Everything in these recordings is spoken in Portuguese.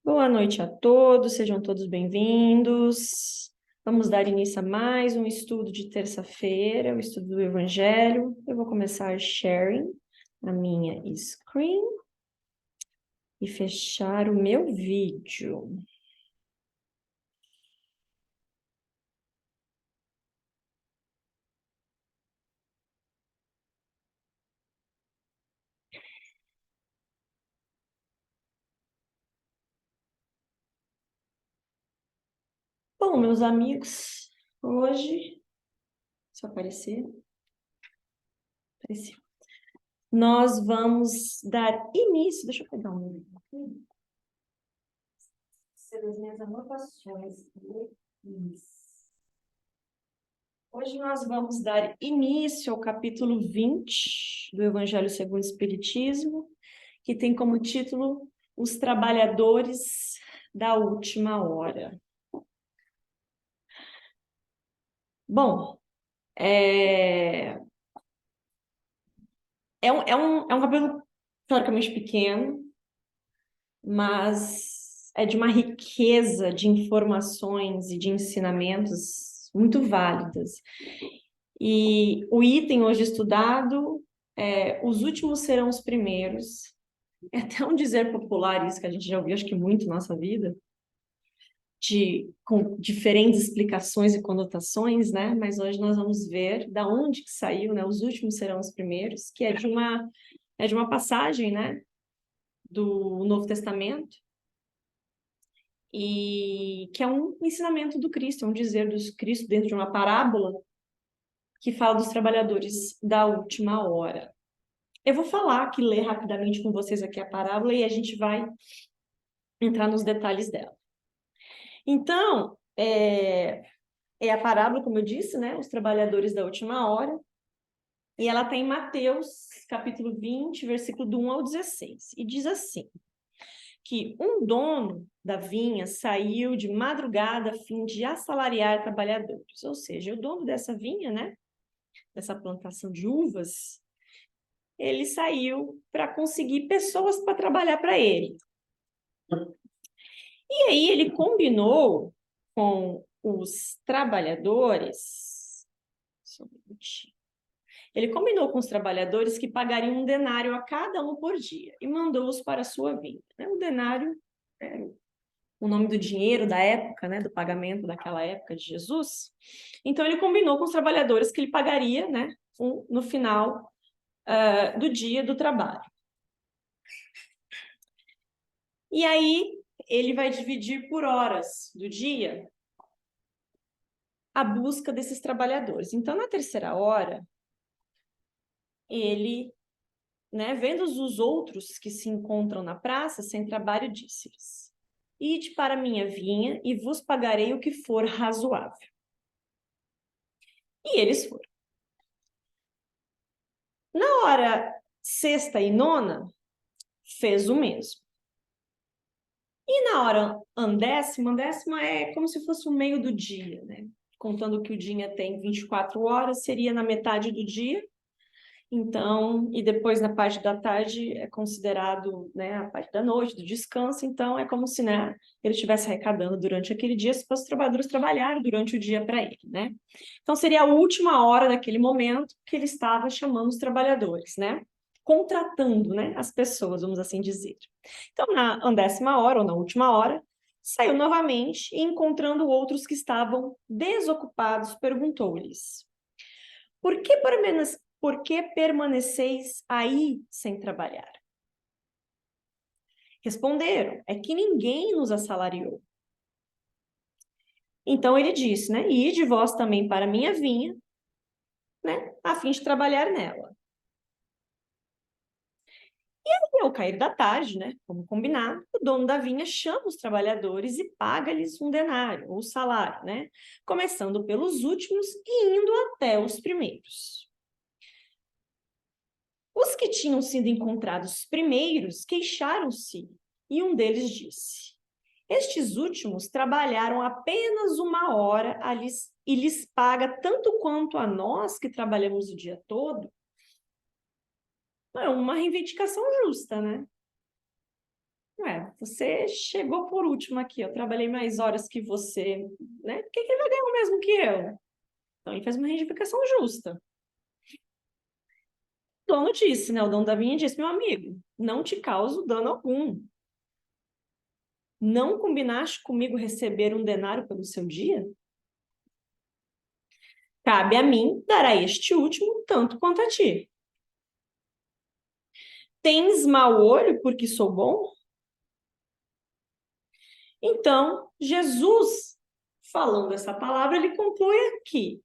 Boa noite a todos, sejam todos bem-vindos. Vamos dar início a mais um estudo de terça-feira, o estudo do Evangelho. Eu vou começar sharing a minha screen e fechar o meu vídeo. Bom, meus amigos, hoje, se apareceu, apareceu. Nós vamos dar início, deixa eu pegar um minuto aqui. Ser as minhas anotações. Hoje nós vamos dar início ao capítulo 20 do Evangelho segundo o Espiritismo, que tem como título Os Trabalhadores da Última Hora. Bom, é um capítulo teoricamente pequeno, mas é de uma riqueza de informações e de ensinamentos muito válidas. E o item hoje estudado é Os Últimos Serão os Primeiros. É até um dizer popular isso que a gente já ouviu, acho que muito na nossa vida, com diferentes explicações e conotações, né? Mas hoje nós vamos ver da onde que saiu, né? Os últimos serão os primeiros, que é de uma passagem, né? Do Novo Testamento, e que é um ensinamento do Cristo, é um dizer do Cristo dentro de uma parábola que fala dos trabalhadores da última hora. Eu vou falar aqui, ler rapidamente com vocês aqui a parábola e a gente vai entrar nos detalhes dela. Então, é a parábola, como eu disse, né? Os trabalhadores da última hora. E ela está em Mateus, capítulo 20, versículo do 1 ao 16. E diz assim, que um dono da vinha saiu de madrugada a fim de assalariar trabalhadores. Ou seja, o dono dessa vinha, né? Dessa plantação de uvas, ele saiu para conseguir pessoas para trabalhar para ele. E aí ele combinou com os trabalhadores. Só um minutinho. Ele combinou com os trabalhadores que pagariam um denário a cada um por dia e mandou-os para a sua vinha. O denário é o nome do dinheiro da época, né, do pagamento daquela época de Jesus. Então ele combinou com os trabalhadores que ele pagaria, né, no final do dia do trabalho. E aí ele vai dividir por horas do dia a busca desses trabalhadores. Então, na terceira hora, ele, né, vendo os outros que se encontram na praça sem trabalho, disse-lhes: Ide para minha vinha e vos pagarei o que for razoável. E eles foram. Na hora sexta e nona, fez o mesmo. E na hora undécima é como se fosse o meio do dia, né? Contando que o dia tem 24 horas, seria na metade do dia. Então, e depois na parte da tarde é considerado, né, a parte da noite, do descanso. Então, é como se, né, ele estivesse arrecadando durante aquele dia, se os trabalhadores trabalharem durante o dia para ele, né? Então, seria a última hora daquele momento que ele estava chamando os trabalhadores, né? Contratando, né, as pessoas, vamos assim dizer. Então, na 10ª hora, ou na última hora, saiu novamente e, encontrando outros que estavam desocupados, perguntou-lhes: por que permaneceis aí sem trabalhar? Responderam: é que ninguém nos assalariou. Então ele disse, né? Ide vós também para a minha vinha, né? A fim de trabalhar nela. E aí, ao cair da tarde, né? Como combinado, o dono da vinha chama os trabalhadores e paga-lhes um denário, ou salário, né? Começando pelos últimos e indo até os primeiros. Os que tinham sido encontrados primeiros queixaram-se, e um deles disse: Estes últimos trabalharam apenas uma hora e lhes paga tanto quanto a nós que trabalhamos o dia todo. É uma reivindicação justa, né? Ué, você chegou por último aqui, eu trabalhei mais horas que você, né? Por que ele vai ganhar o mesmo que eu? Então, ele fez uma reivindicação justa. O dono disse, né? O dono da vinha disse, meu amigo, não te causo dano algum. Não combinaste comigo receber um denário pelo seu dia? Cabe a mim dar a este último tanto quanto a ti. Tens mau olho porque sou bom? Então, Jesus, falando essa palavra, ele conclui aqui.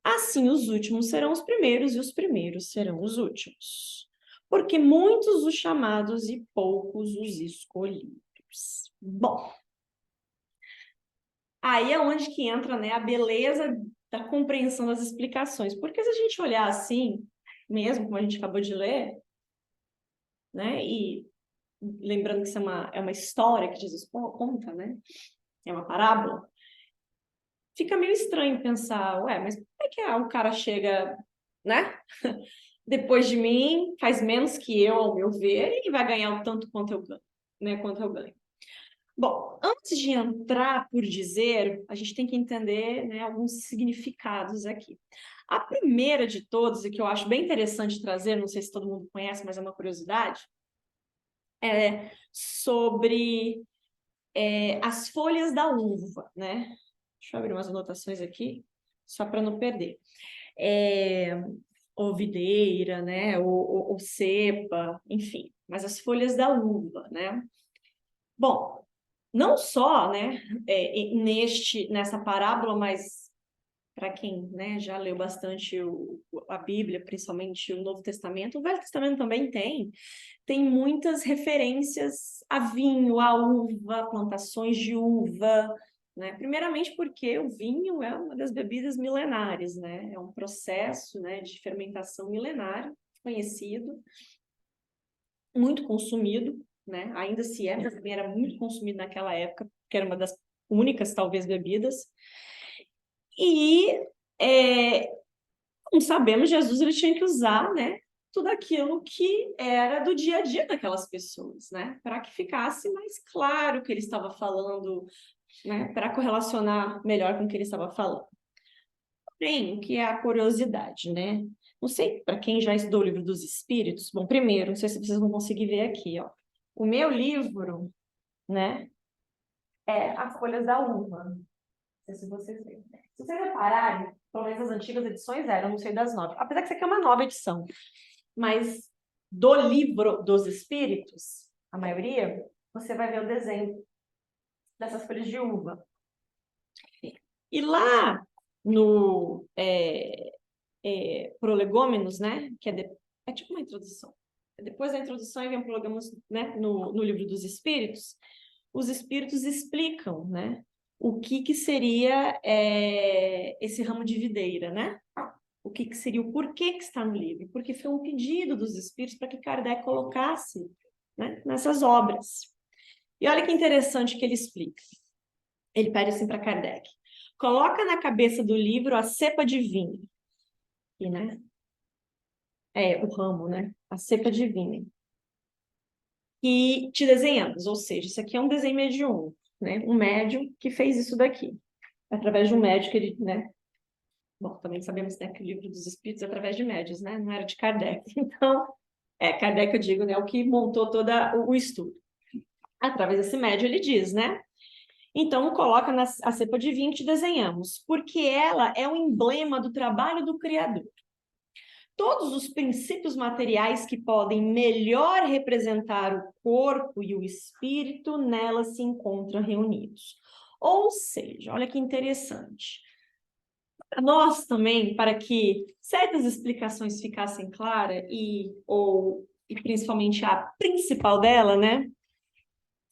Assim, os últimos serão os primeiros e os primeiros serão os últimos. Porque muitos os chamados e poucos os escolhidos. Bom, aí é onde que entra, né, a beleza da compreensão das explicações. Porque se a gente olhar assim, mesmo como a gente acabou de ler, né, e lembrando que isso é uma história que Jesus conta, né, é uma parábola, fica meio estranho pensar, ué, mas como é que o cara chega, né, depois de mim, faz menos que eu, ao meu ver, e vai ganhar o tanto quanto eu ganho, né, quanto eu ganho. Bom, antes de entrar por dizer, a gente tem que entender, né, alguns significados aqui. A primeira de todos, e que eu acho bem interessante trazer, não sei se todo mundo conhece, mas é uma curiosidade, é sobre as folhas da uva, né? Deixa eu abrir umas anotações aqui, só para não perder. Ou videira, né? Ou cepa, enfim, mas as folhas da uva, né? Bom, não só, né, nessa parábola, mas para quem, né, já leu bastante a Bíblia, principalmente o Novo Testamento, o Velho Testamento também tem muitas referências a vinho, a uva, plantações de uva, né? Primeiramente porque o vinho é uma das bebidas milenares, né? É um processo, né, de fermentação milenário, conhecido, muito consumido, né? Ainda se é, mas também era muito consumido naquela época, que era uma das únicas, talvez, bebidas. E, como sabemos, Jesus ele tinha que usar, né, tudo aquilo que era do dia a dia daquelas pessoas, né, para que ficasse mais claro o que ele estava falando, né, para correlacionar melhor com o que ele estava falando. Porém, o que é a curiosidade, né? Não sei, para quem já estudou o livro dos Espíritos, bom, primeiro, não sei se vocês vão conseguir ver aqui, ó. O meu livro, né, é As Folhas da Uva. Não sei se vocês veem. Se vocês repararem, pelo menos as antigas edições eram, não sei das novas. Apesar que isso aqui é uma nova edição. Mas do livro dos Espíritos, a maioria, você vai ver o desenho dessas folhas de uva. E lá no Prolegômenos, né, que é tipo uma introdução. Depois da introdução, vem o Prolegômenos, né, no livro dos Espíritos, os Espíritos explicam, né, o que seria esse ramo de videira, né? O que seria o porquê que está no livro? Porque foi um pedido dos Espíritos para que Kardec colocasse, né, nessas obras. E olha que interessante que ele explica. Ele pede assim para Kardec: coloca na cabeça do livro a cepa de vinho. E, né? O ramo, né? A cepa de vinho. E te desenhamos, ou seja, isso aqui é um desenho mediúnico, né? Um médium que fez isso daqui. Através de um médium que ele, né? Bom, também sabemos, né, que o livro dos Espíritos é através de médiuns, né? Não era de Kardec. Então, Kardec, eu digo, né? O que montou todo o estudo. Através desse médium, ele diz, né? Então, coloca a cepa de vinho que desenhamos, porque ela é o emblema do trabalho do Criador. Todos os princípios materiais que podem melhor representar o corpo e o espírito nela se encontram reunidos. Ou seja, olha que interessante. Nós também, para que certas explicações ficassem claras e principalmente a principal dela, né,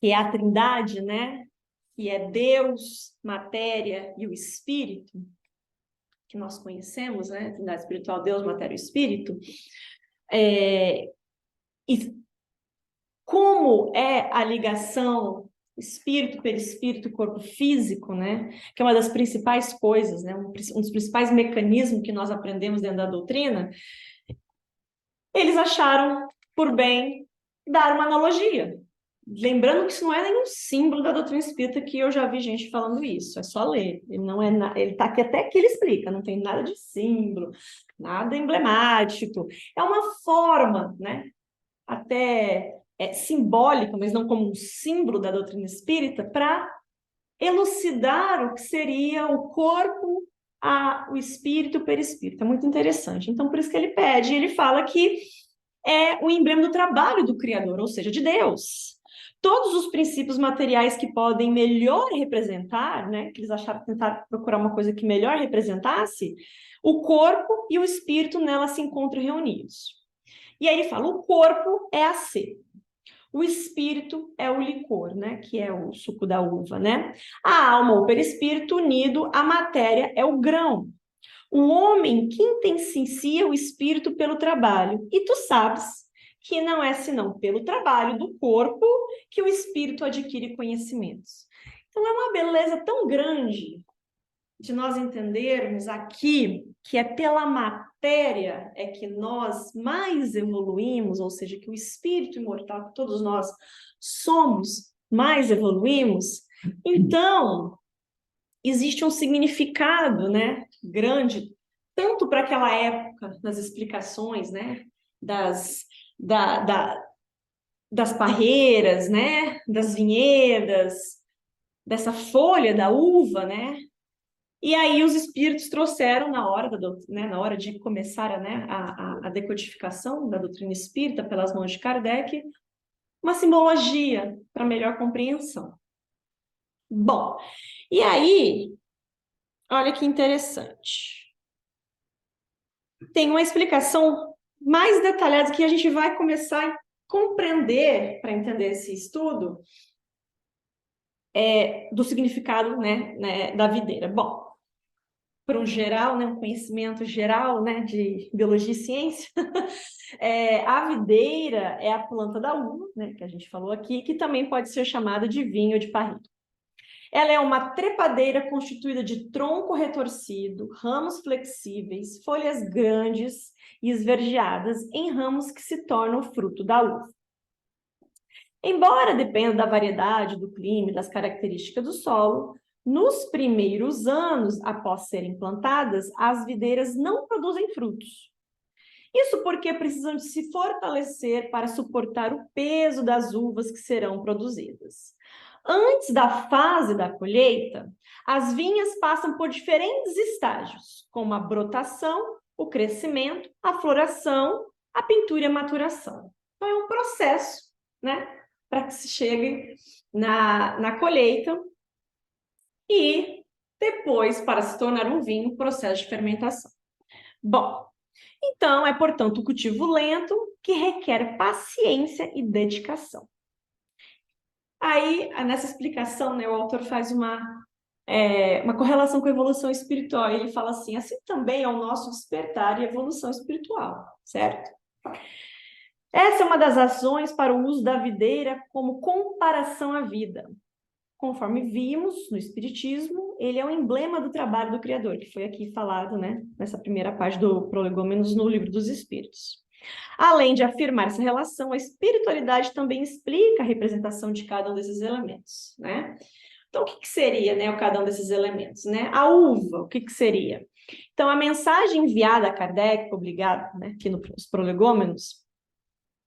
que é a Trindade, né, que é Deus, matéria e o Espírito, que nós conhecemos, né, Trindade espiritual, Deus, matéria e Espírito, e como é a ligação espírito, perispírito, corpo físico, né? Que é uma das principais coisas, né? Um dos principais mecanismos que nós aprendemos dentro da doutrina. Eles acharam por bem dar uma analogia, lembrando que isso não é nenhum símbolo da doutrina espírita, que eu já vi gente falando isso, é só ler. Ele não é ele está aqui até que ele explica, não tem nada de símbolo, nada emblemático. É uma forma, né? Até simbólica, mas não como um símbolo da doutrina espírita, para elucidar o que seria o corpo, o espírito, o perispírito. É muito interessante. Então, por isso que ele pede, ele fala que é o emblema do trabalho do Criador, ou seja, de Deus. Todos os princípios materiais que podem melhor representar, né, que eles acharam tentar procurar uma coisa que melhor representasse, o corpo e o espírito nela se encontram reunidos. E aí ele fala, o corpo é a sede. O espírito é o licor, né? Que é o suco da uva, né? A alma, ou perispírito, unido à matéria, é o grão. O homem quintessencia o espírito pelo trabalho. E tu sabes que não é senão pelo trabalho do corpo que o espírito adquire conhecimentos. Então, é uma beleza tão grande de nós entendermos aqui que é pela matéria é que nós mais evoluímos, ou seja, que o espírito imortal que todos nós somos, mais evoluímos. Então, existe um significado, né, grande, tanto para aquela época, nas explicações, né, das parreiras, né, das vinhedas, dessa folha da uva, né, e aí os espíritos trouxeram na hora de começar a decodificação da doutrina espírita pelas mãos de Kardec, uma simbologia para melhor compreensão. Bom, e aí, olha que interessante. Tem uma explicação mais detalhada que a gente vai começar a compreender para entender esse estudo do significado, né, da videira. Bom, para um geral, né, um conhecimento geral, né, de biologia e ciência, a videira é a planta da uva, né, que a gente falou aqui, que também pode ser chamada de vinho de parrilha. Ela é uma trepadeira constituída de tronco retorcido, ramos flexíveis, folhas grandes e esverdeadas em ramos que se tornam o fruto da uva. Embora dependa da variedade, do clima e das características do solo, nos primeiros anos após serem plantadas, as videiras não produzem frutos. Isso porque precisam de se fortalecer para suportar o peso das uvas que serão produzidas. Antes da fase da colheita, as vinhas passam por diferentes estágios, como a brotação, o crescimento, a floração, a pintura e a maturação. Então, é um processo, né, para que se chegue na colheita e depois, para se tornar um vinho, processo de fermentação. Bom, então é, portanto, um cultivo lento que requer paciência e dedicação. Aí, nessa explicação, né, o autor faz uma correlação com a evolução espiritual. Ele fala assim também é o nosso despertar e evolução espiritual, certo? Essa é uma das ações para o uso da videira como comparação à vida. Conforme vimos no Espiritismo, ele é o emblema do trabalho do Criador, que foi aqui falado, né, nessa primeira parte do Prolegômenos no Livro dos Espíritos. Além de afirmar essa relação, a espiritualidade também explica a representação de cada um desses elementos, né? Então, o que seria, né, cada um desses elementos, né? A uva, o que seria? Então, a mensagem enviada a Kardec, obrigado, né, aqui nos Prolegômenos,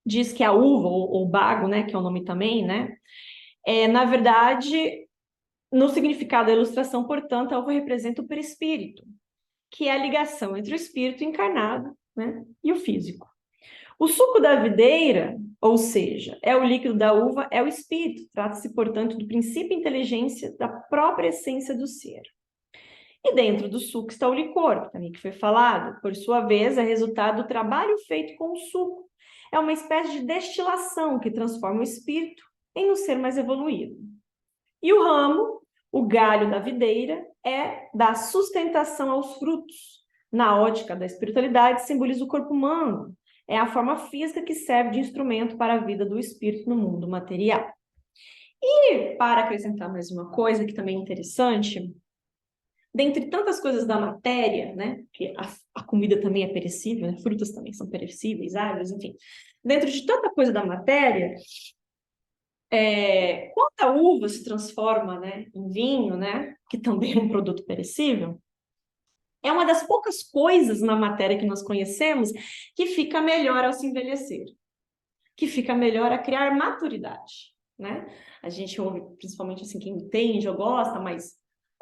diz que a uva, ou bago, né, que é o nome também, né, na verdade, no significado da ilustração, portanto, a uva representa o perispírito, que é a ligação entre o espírito encarnado, né, e o físico. O suco da videira, ou seja, é o líquido da uva, é o espírito. Trata-se, portanto, do princípio e inteligência da própria essência do ser. E dentro do suco está o licor, também que foi falado. Por sua vez, é resultado do trabalho feito com o suco. É uma espécie de destilação que transforma o espírito em um ser mais evoluído. E o ramo, o galho da videira, dá sustentação aos frutos. Na ótica da espiritualidade, simboliza o corpo humano. É a forma física que serve de instrumento para a vida do espírito no mundo material. E, para acrescentar mais uma coisa que também é interessante, dentre tantas coisas da matéria, né, que a comida também é perecível, né, frutas também são perecíveis, árvores, enfim. Dentro de tanta coisa da matéria, Quando a uva se transforma, né, em vinho, né, que também é um produto perecível, é uma das poucas coisas na matéria que nós conhecemos que fica melhor ao se envelhecer, que fica melhor a criar maturidade, né? A gente ouve, principalmente assim, quem entende ou gosta, mas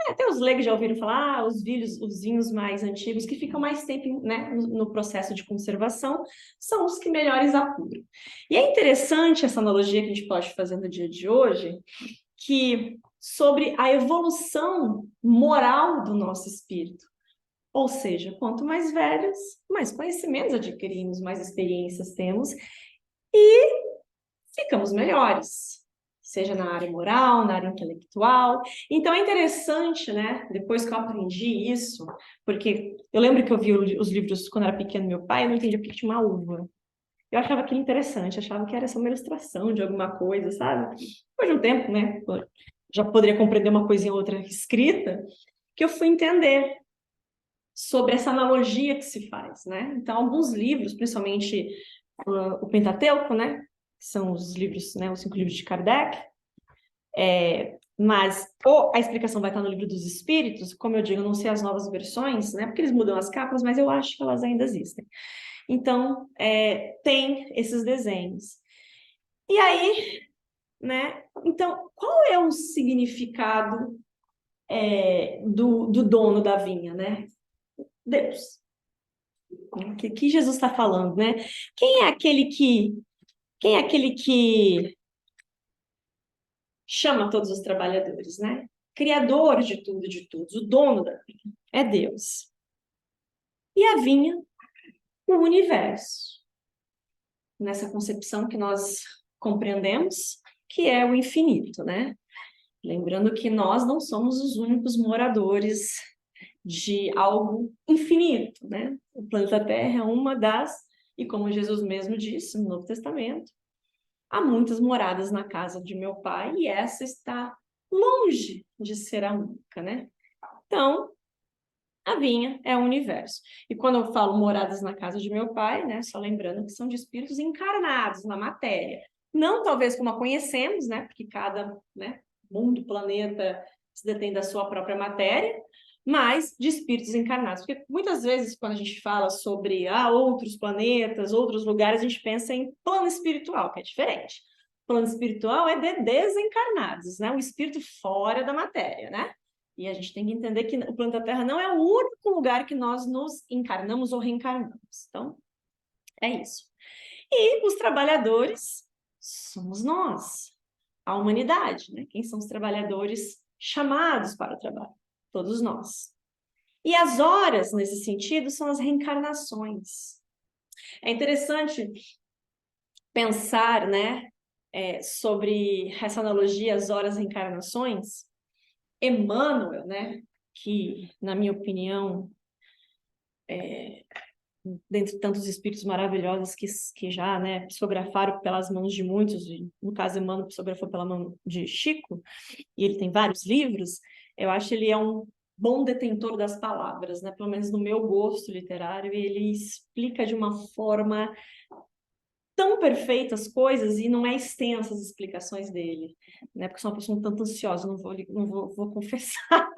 até os leigos já ouviram falar, os vinhos mais antigos que ficam mais tempo, né, no processo de conservação, são os que melhores apuram. E é interessante essa analogia que a gente pode fazer no dia de hoje, que sobre a evolução moral do nosso espírito. Ou seja, quanto mais velhos, mais conhecimentos adquirimos, mais experiências temos e ficamos melhores, seja na área moral, na área intelectual. Então é interessante, né? Depois que eu aprendi isso, porque eu lembro que eu vi os livros quando era pequeno, meu pai, eu não entendia porque tinha uma uva. Eu achava aquilo interessante, achava que era só uma ilustração de alguma coisa, sabe? Depois de um tempo, né? Já poderia compreender uma coisinha ou outra escrita, que eu fui entender sobre essa analogia que se faz, né? Então, alguns livros, principalmente o Pentateuco, né? Que são os livros, né? Os 5 livros de Kardec, mas ou a explicação vai estar no livro dos Espíritos, como eu digo, eu não sei as novas versões, né? Porque eles mudam as capas, mas eu acho que elas ainda existem. Então, tem esses desenhos. E aí, né? Então, qual é o significado do dono da vinha, né? Deus. O que Jesus está falando, né? Quem é aquele que chama todos os trabalhadores, né? Criador de tudo e de todos, o dono da vinha, é Deus. E a vinha, o universo. Nessa concepção que nós compreendemos, que é o infinito, né? Lembrando que nós não somos os únicos moradores de algo infinito, né? O planeta Terra é uma das, e como Jesus mesmo disse no Novo Testamento, há muitas moradas na casa de meu pai e essa está longe de ser a única, né? Então, a vinha é o universo. E quando eu falo moradas na casa de meu pai, né, só lembrando que são de espíritos encarnados na matéria. Não talvez como a conhecemos, né, porque cada, né, mundo, planeta se detém da sua própria matéria, mas de espíritos encarnados. Porque muitas vezes quando a gente fala sobre outros planetas, outros lugares, a gente pensa em plano espiritual, que é diferente. Plano espiritual é de desencarnados, né, o espírito fora da matéria, né? E a gente tem que entender que o planeta Terra não é o único lugar que nós nos encarnamos ou reencarnamos. Então, é isso. E os trabalhadores somos nós, a humanidade, né? Quem são os trabalhadores chamados para o trabalho? Todos nós. E as horas, nesse sentido, são as reencarnações. É interessante pensar, né, sobre essa analogia, as horas reencarnações. Emmanuel, né, que, na minha opinião, dentre tantos espíritos maravilhosos que já, né, psicografaram pelas mãos de muitos, e, no caso, Emmanuel psicografou pela mão de Chico, e ele tem vários livros, eu acho que ele é um bom detentor das palavras, né, pelo menos no meu gosto literário, e ele explica de uma forma tão perfeitas coisas e não é extensa as explicações dele, né? Porque sou uma pessoa um tanto ansiosa, vou confessar.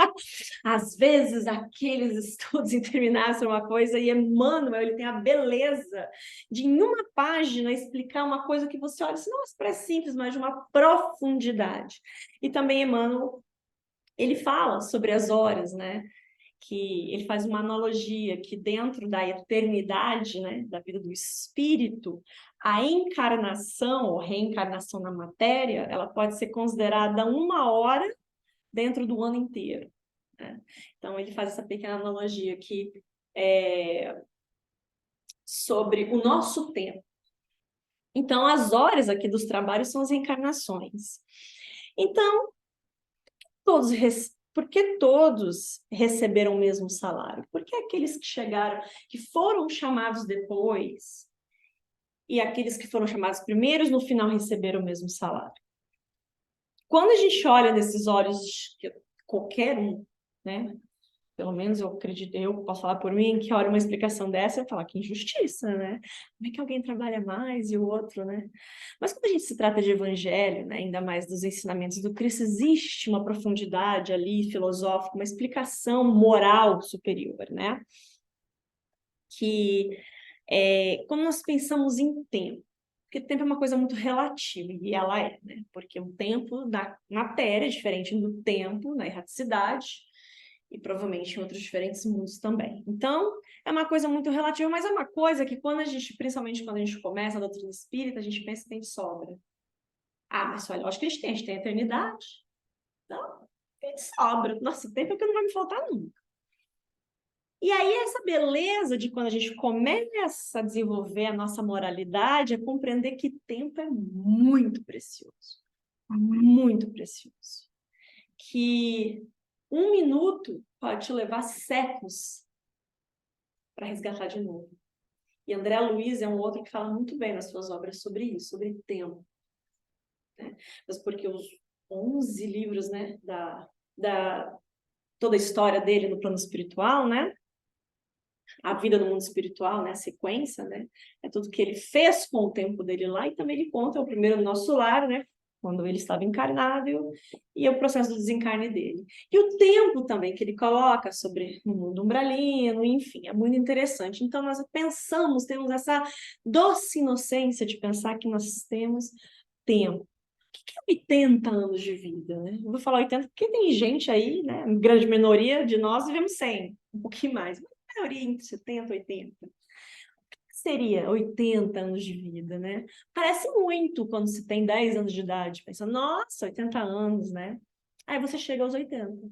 Às vezes aqueles estudos intermináveis são uma coisa e Emmanuel, ele tem a beleza de em uma página explicar uma coisa que você olha, assim, nossa, parece simples, mas de uma profundidade. E também Emmanuel, ele fala sobre as horas, né? Que ele faz uma analogia que dentro da eternidade, né, da vida do espírito, a encarnação ou reencarnação na matéria, ela pode ser considerada 1 hora dentro do ano inteiro, né? Então ele faz essa pequena analogia aqui sobre o nosso tempo. Então as horas aqui dos trabalhos são as encarnações. Então por que todos receberam o mesmo salário? Porque aqueles que chegaram, que foram chamados depois, e aqueles que foram chamados primeiros, no final receberam o mesmo salário. Quando a gente olha nesses olhos de qualquer um, né? Pelo menos eu acredito, eu posso falar por mim, que olha uma explicação dessa e falar que injustiça, né? Como é que alguém trabalha mais e o outro, né? Mas quando a gente se trata de evangelho, né, ainda mais dos ensinamentos do Cristo, existe uma profundidade ali filosófica, uma explicação moral superior, né? Que quando nós pensamos em tempo, porque tempo é uma coisa muito relativa, e ela é, né? Porque o tempo da matéria é diferente do tempo na erraticidade, e provavelmente em outros diferentes mundos também. Então, é uma coisa muito relativa, mas é uma coisa que quando a gente, principalmente quando a gente começa a doutrina espírita, a gente pensa que tem de sobra. Ah, mas olha, lógico que a gente tem a eternidade. Então, tem de sobra. Nossa, tempo é que não vai me faltar nunca. E aí, essa beleza de quando a gente começa a desenvolver a nossa moralidade é compreender que tempo é muito precioso. Muito precioso. Que um minuto pode te levar séculos para resgatar de novo. E André Luiz é um outro que fala muito bem nas suas obras sobre isso, sobre tempo. Né? Mas porque os 11 livros, né, toda a história dele no plano espiritual, né, a vida no mundo espiritual, né, a sequência, né, é tudo que ele fez com o tempo dele lá, e também ele conta o primeiro no nosso lar, né, quando ele estava encarnado, e o processo do desencarne dele. E o tempo também que ele coloca sobre o mundo umbralino, enfim, é muito interessante. Então, nós pensamos, temos essa doce inocência de pensar que nós temos tempo. O que é 80 anos de vida, né? Eu vou falar 80 porque tem gente aí, né? A grande minoria de nós vivemos 100, um pouquinho mais, mas a maioria entre 70 e 80. O que seria 80 anos de vida, né? Parece muito quando se tem 10 anos de idade. Pensa, nossa, 80 anos, né? Aí você chega aos 80.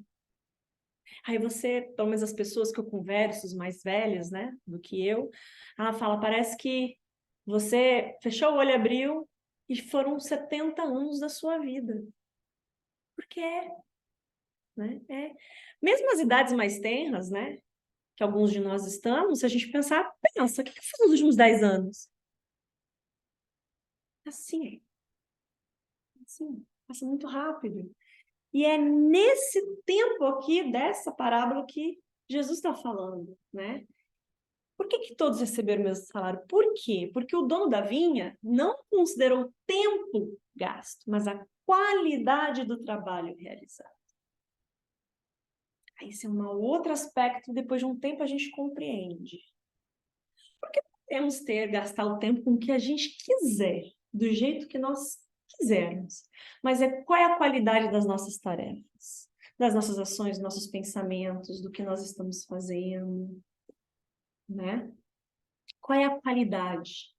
Aí você, pelo menos as pessoas que eu converso, os mais velhos, né, do que eu, ela fala, parece que você fechou o olho, abriu, e foram 70 anos da sua vida. Porque né? Mesmo as idades mais tenras, né? Que alguns de nós estamos, se a gente pensar, pensa, o que eu fiz nos últimos 10 anos? Assim, assim, passa muito rápido. E é nesse tempo aqui, dessa parábola, que Jesus está falando, né? Por que todos receberam o mesmo salário? Por quê? Porque o dono da vinha não considerou o tempo gasto, mas a qualidade do trabalho realizado. Esse é um outro aspecto, depois de um tempo a gente compreende. Porque podemos gastar o tempo com o que a gente quiser, do jeito que nós quisermos. Mas qual é a qualidade das nossas tarefas, das nossas ações, dos nossos pensamentos, do que nós estamos fazendo, né? Qual é a qualidade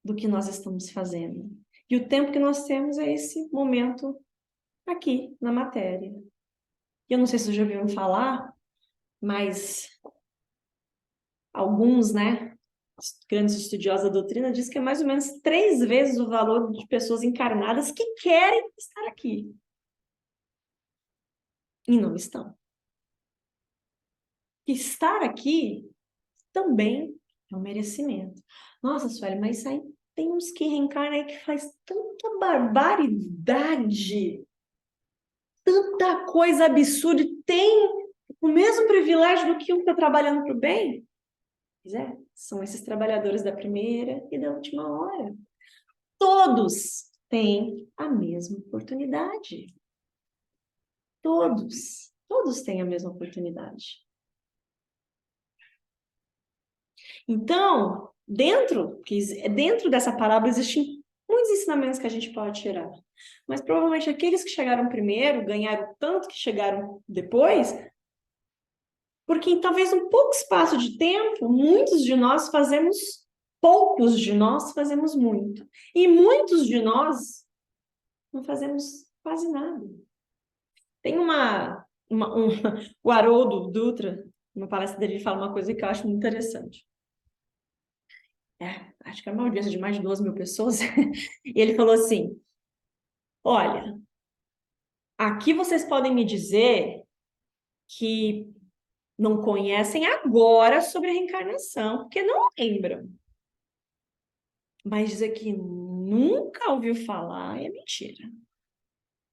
do que nós estamos fazendo? E o tempo que nós temos é esse momento aqui, na matéria. Eu não sei se vocês já ouviram falar, mas alguns, né, grandes estudiosos da doutrina diz que é mais ou menos 3 vezes o valor de pessoas encarnadas que querem estar aqui e não estão. Estar aqui também é um merecimento. Nossa, Sueli, mas aí tem uns que reencarnam aí que faz tanta barbaridade, tanta coisa absurda, e tem o mesmo privilégio do que um que está trabalhando para o bem. Pois são esses trabalhadores da primeira e da última hora. Todos têm a mesma oportunidade. Todos têm a mesma oportunidade. Então, dentro dessa parábola existem muitos ensinamentos que a gente pode tirar. Mas provavelmente aqueles que chegaram primeiro ganharam tanto que chegaram depois, porque em talvez um pouco espaço de tempo, poucos de nós fazemos muito. E muitos de nós não fazemos quase nada. Tem o Haroldo Dutra, uma palestra dele, ele fala uma coisa que eu acho muito interessante. Acho que é uma audiência de mais de 12 mil pessoas. E ele falou assim, olha, aqui vocês podem me dizer que não conhecem agora sobre a reencarnação, porque não lembram. Mas dizer que nunca ouviu falar é mentira.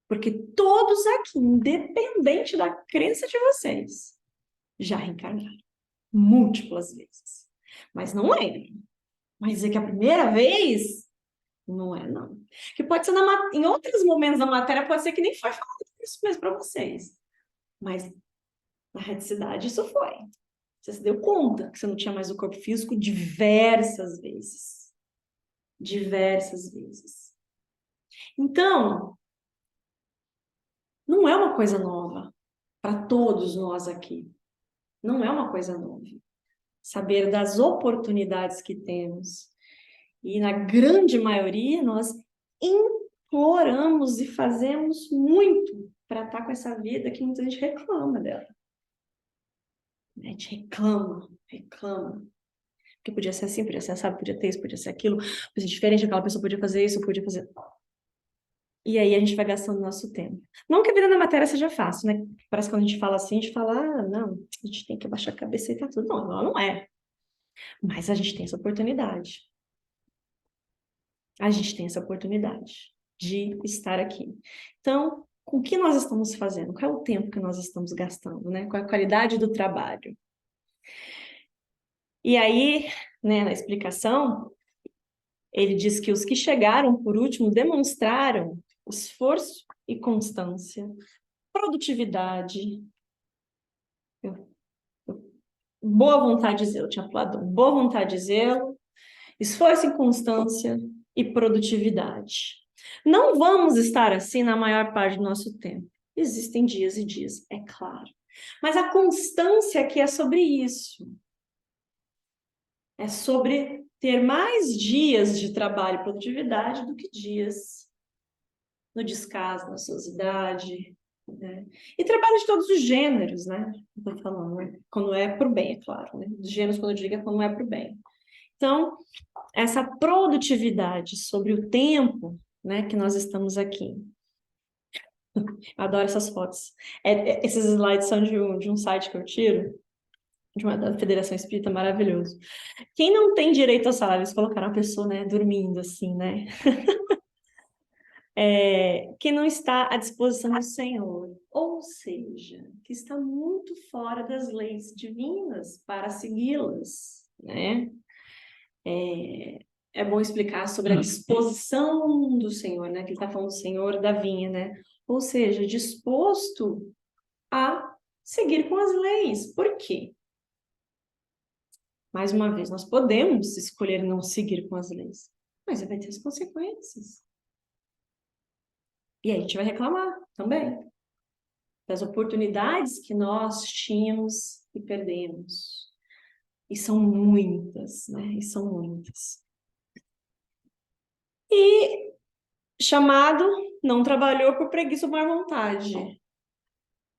Porque todos aqui, independente da crença de vocês, já reencarnaram múltiplas vezes. Mas não é. Mas dizer que é a primeira vez, não é, não. Que pode ser em outros momentos da matéria, pode ser que nem foi falado isso mesmo para vocês. Mas na reticidade isso foi. Você se deu conta que você não tinha mais o corpo físico diversas vezes. Diversas vezes. Então, não é uma coisa nova para todos nós aqui. Não é uma coisa nova. Saber das oportunidades que temos. E na grande maioria, nós imploramos e fazemos muito para estar com essa vida que muita gente reclama dela. A gente reclama, reclama. Porque podia ser assim, podia ser assado, podia ter isso, podia ser aquilo, podia ser diferente, aquela pessoa podia fazer isso, podia fazer. E aí a gente vai gastando nosso tempo. Não que a vida na matéria seja fácil, né? Parece que quando a gente fala assim, a gente fala, não, a gente tem que abaixar a cabeça e tá tudo. Não, ela não é. Mas a gente tem essa oportunidade. A gente tem essa oportunidade de estar aqui. Então, com o que nós estamos fazendo? Qual é o tempo que nós estamos gastando, né? Qual é a qualidade do trabalho? E aí, né, na explicação, ele diz que os que chegaram por último demonstraram esforço e constância, produtividade, boa vontade de zelo, tinha Platão, boa vontade de zelo, esforço e constância e produtividade. Não vamos estar assim na maior parte do nosso tempo. Existem dias e dias, é claro. Mas a constância aqui é sobre isso. É sobre ter mais dias de trabalho e produtividade do que dias no descaso, na ociosidade, né? E trabalho de todos os gêneros, né? Estou falando, né? Quando é para o bem, é claro, né? Os gêneros, quando eu digo, é quando é para o bem. Então, essa produtividade sobre o tempo, né, que nós estamos aqui. Adoro essas fotos. Esses slides são de um site que eu tiro, da Federação Espírita, maravilhoso. Quem não tem direito ao salário, eles colocaram a pessoa, né, dormindo assim, né? Que não está à disposição do Senhor, ou seja, que está muito fora das leis divinas para segui-las, né? É bom explicar sobre a disposição do Senhor, né? Que ele está falando do Senhor da vinha, né? Ou seja, disposto a seguir com as leis. Por quê? Mais uma vez, nós podemos escolher não seguir com as leis, mas vai ter as consequências. E aí a gente vai reclamar também das oportunidades que nós tínhamos e perdemos. E são muitas, né? E são muitas. E chamado não trabalhou por preguiça ou má vontade.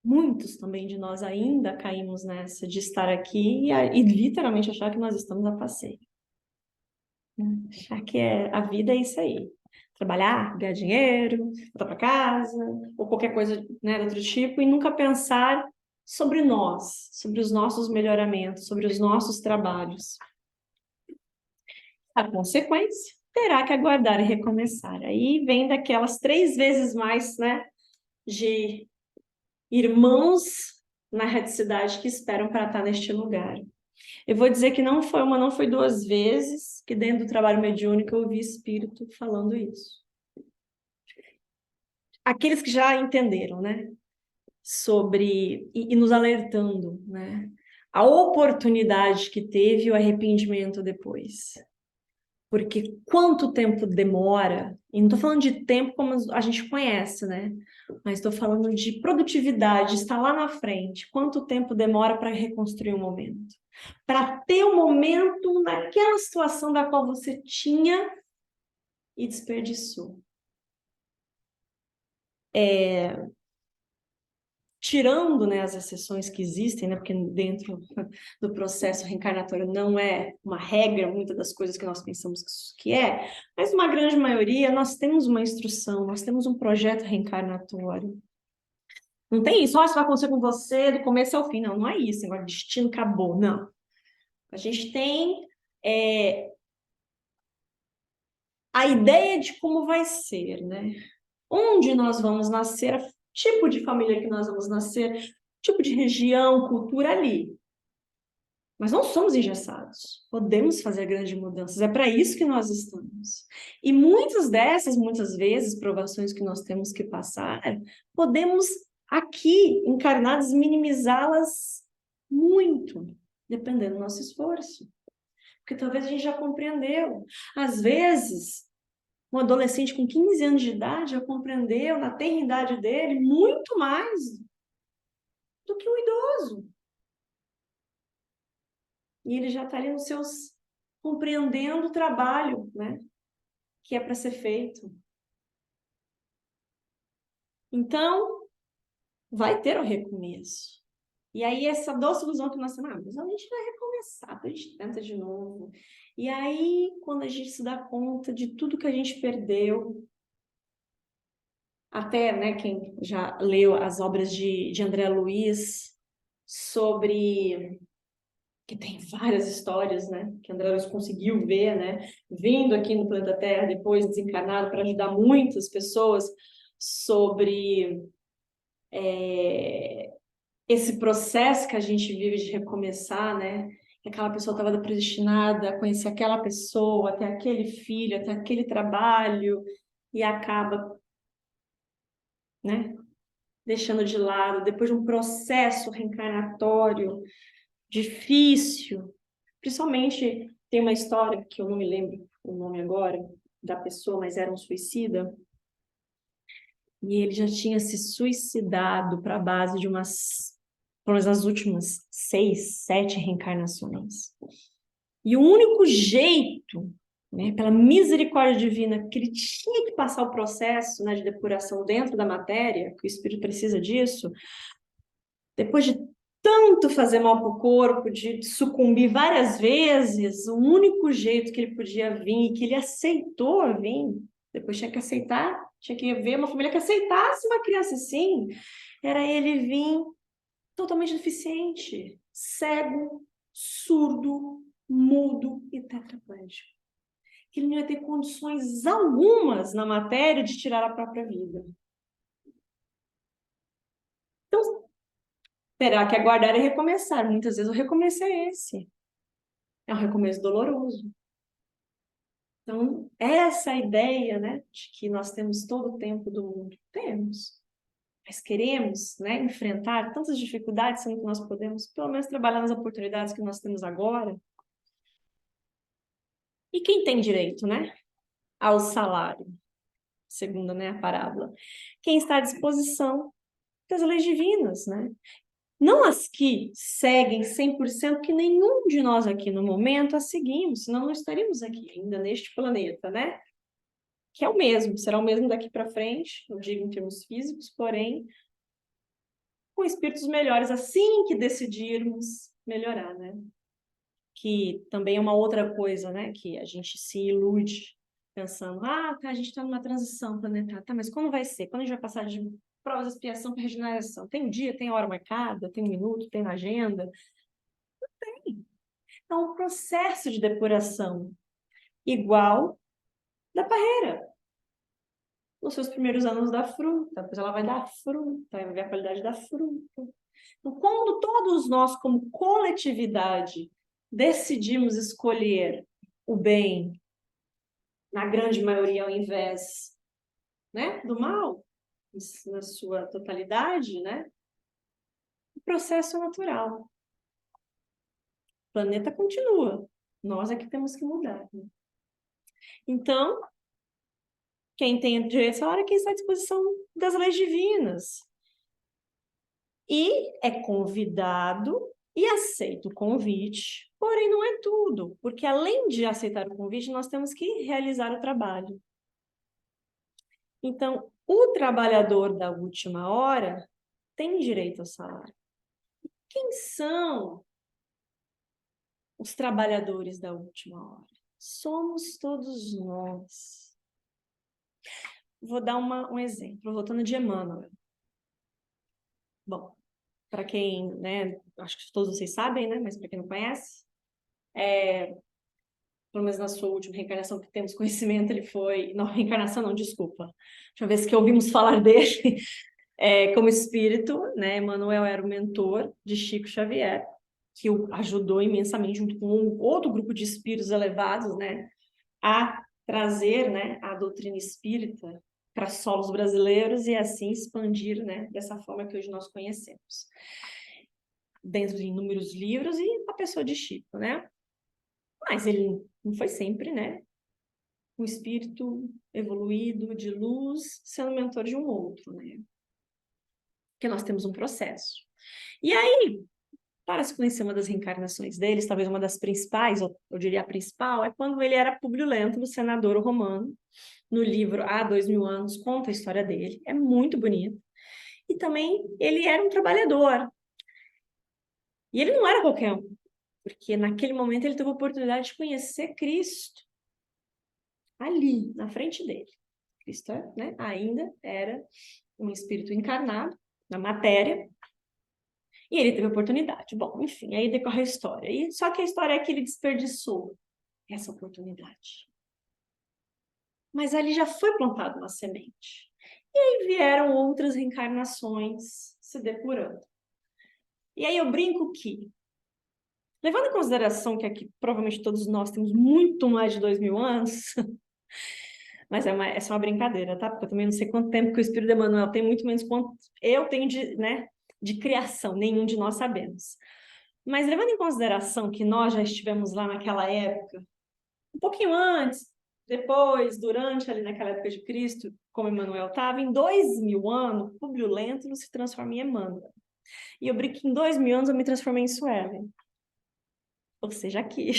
Muitos também de nós ainda caímos nessa de estar aqui e literalmente achar que nós estamos a passeio. Achar que a vida é isso aí. Trabalhar, ganhar dinheiro, voltar para casa, ou qualquer coisa, né, do outro tipo, e nunca pensar sobre nós, sobre os nossos melhoramentos, sobre os nossos trabalhos. A consequência terá que aguardar e recomeçar. Aí vem daquelas 3 vezes mais, né, de irmãos na reticidade que esperam para estar neste lugar. Eu vou dizer que não foi uma, não foi 2 vezes que dentro do trabalho mediúnico eu ouvi espírito falando isso. Aqueles que já entenderam, né? Sobre, e nos alertando, né? A oportunidade que teve e o arrependimento depois. Porque quanto tempo demora, e não estou falando de tempo como a gente conhece, né? Mas estou falando de produtividade, estar lá na frente. Quanto tempo demora para reconstruir um momento? Para ter um momento naquela situação da qual você tinha e desperdiçou. Tirando, né, as exceções que existem, né, porque dentro do processo reencarnatório não é uma regra, muitas das coisas que nós pensamos que é, mas uma grande maioria nós temos uma instrução, nós temos um projeto reencarnatório. Não tem isso, isso vai acontecer com você do começo ao fim, não, não é isso, agora destino acabou, não. A gente tem a ideia de como vai ser, né? onde nós vamos nascer, tipo de família que nós vamos nascer, tipo de região, cultura ali. Mas não somos engessados. Podemos fazer grandes mudanças. É para isso que nós estamos. E muitas vezes, provações que nós temos que passar, podemos aqui, encarnados, minimizá-las muito, dependendo do nosso esforço. Porque talvez a gente já compreendeu. Às vezes, um adolescente com 15 anos de idade já compreendeu, na tenridade dele, muito mais do que o idoso. E ele já está ali nos seus compreendendo o trabalho, né, que é para ser feito. Então, vai ter o recomeço. E aí, essa doce ilusão que nós temos, mas a gente vai recomeçar, a gente tenta de novo. E aí, quando a gente se dá conta de tudo que a gente perdeu, até, né, quem já leu as obras de André Luiz sobre que tem várias histórias, né, que André Luiz conseguiu ver, né, vindo aqui no planeta Terra, depois desencarnado, para ajudar muitas pessoas sobre esse processo que a gente vive de recomeçar, né, que aquela pessoa estava predestinada a conhecer aquela pessoa, até aquele filho, até aquele trabalho, e acaba, né, deixando de lado, depois de um processo reencarnatório difícil. Principalmente, tem uma história que eu não me lembro o nome agora da pessoa, mas era um suicida, e ele já tinha se suicidado para a base de pelo menos as últimas 6, 7 reencarnações. E o único jeito, né, pela misericórdia divina, que ele tinha que passar o processo, né, de depuração dentro da matéria, que o espírito precisa disso, depois de tanto fazer mal para o corpo, de sucumbir várias vezes, o único jeito que ele podia vir, que ele aceitou vir, depois tinha que aceitar, tinha que ver uma família que aceitasse uma criança assim, era ele vir totalmente deficiente, cego, surdo, mudo e tetraplégico. Que ele não ia ter condições algumas na matéria de tirar a própria vida. Então, terá que aguardar e recomeçar. Muitas vezes o recomeço é esse. É um recomeço doloroso. Então, essa ideia, né, de que nós temos todo o tempo do mundo, temos. Mas queremos, né, enfrentar tantas dificuldades, sendo que nós podemos, pelo menos, trabalhar nas oportunidades que nós temos agora. E quem tem direito, né, ao salário, segundo, né, a parábola? Quem está à disposição das leis divinas, né? Não as que seguem 100%, que nenhum de nós aqui no momento as seguimos, senão não estaríamos aqui ainda neste planeta, né? Que é o mesmo, será o mesmo daqui para frente, eu digo em termos físicos, porém, com espíritos melhores, assim que decidirmos melhorar, né? Que também é uma outra coisa, né? Que a gente se ilude pensando, tá, a gente está numa transição planetária, tá, mas como vai ser? Quando a gente vai passar de provas de expiação para regeneração? Tem um dia, tem hora marcada, tem um minuto, tem na agenda? É um processo de depuração igual da parreira. Nos seus primeiros anos da fruta, depois ela vai dar fruta, vai ver a qualidade da fruta. Então, quando todos nós, como coletividade, decidimos escolher o bem, na grande maioria, ao invés, né, do mal, na sua totalidade, né, o processo é natural. O planeta continua. Nós é que temos que mudar. Né? Então, quem tem direito à salário é quem está à disposição das leis divinas. E é convidado e aceita o convite, porém não é tudo, porque além de aceitar o convite, nós temos que realizar o trabalho. Então, o trabalhador da última hora tem direito ao salário. Quem são os trabalhadores da última hora? Somos todos nós. Vou dar um exemplo, voltando de Emmanuel. Bom, para quem, né, acho que todos vocês sabem, né, mas para quem não conhece, pelo menos na sua última reencarnação que temos conhecimento, ele foi... Não, reencarnação não, desculpa. A última vez que ouvimos falar dele, como espírito, né? Emmanuel era o mentor de Chico Xavier, que o ajudou imensamente, junto com um outro grupo de espíritos elevados, né? A trazer, né, a doutrina espírita para solos brasileiros e assim expandir, né, dessa forma que hoje nós conhecemos. Dentro de inúmeros livros e a pessoa de Chico, né? Mas ele não foi sempre, né? Um espírito evoluído, de luz, sendo mentor de um outro, né? Porque nós temos um processo. E aí, para se conhecer uma das reencarnações deles, talvez uma das principais, ou eu diria a principal, é quando ele era Públio Lentulus, senador romano. No livro Há 2000 anos, conta a história dele, é muito bonito. E também ele era um trabalhador. E ele não era qualquer um, porque naquele momento ele teve a oportunidade de conhecer Cristo ali, na frente dele. Cristo, né, ainda era um espírito encarnado na matéria, e ele teve a oportunidade. Bom, enfim, aí decorre a história. E, só que a história é que ele desperdiçou essa oportunidade. Mas ali já foi plantada uma semente. E aí vieram outras reencarnações se depurando. E aí eu brinco que, levando em consideração que aqui provavelmente todos nós temos muito mais de 2000 anos, mas é só uma brincadeira, tá? Porque eu também não sei quanto tempo que o Espírito de Emmanuel tem, muito menos quanto eu tenho de, né, de criação, nenhum de nós sabemos. Mas levando em consideração que nós já estivemos lá naquela época, um pouquinho antes, depois, durante, ali naquela época de Cristo, como Emmanuel estava, em 2000 anos, Públio Lentulus se transforma em Emmanuel. E eu brinco que em 2000 anos eu me transformei em Suelen. Ou seja, aqui.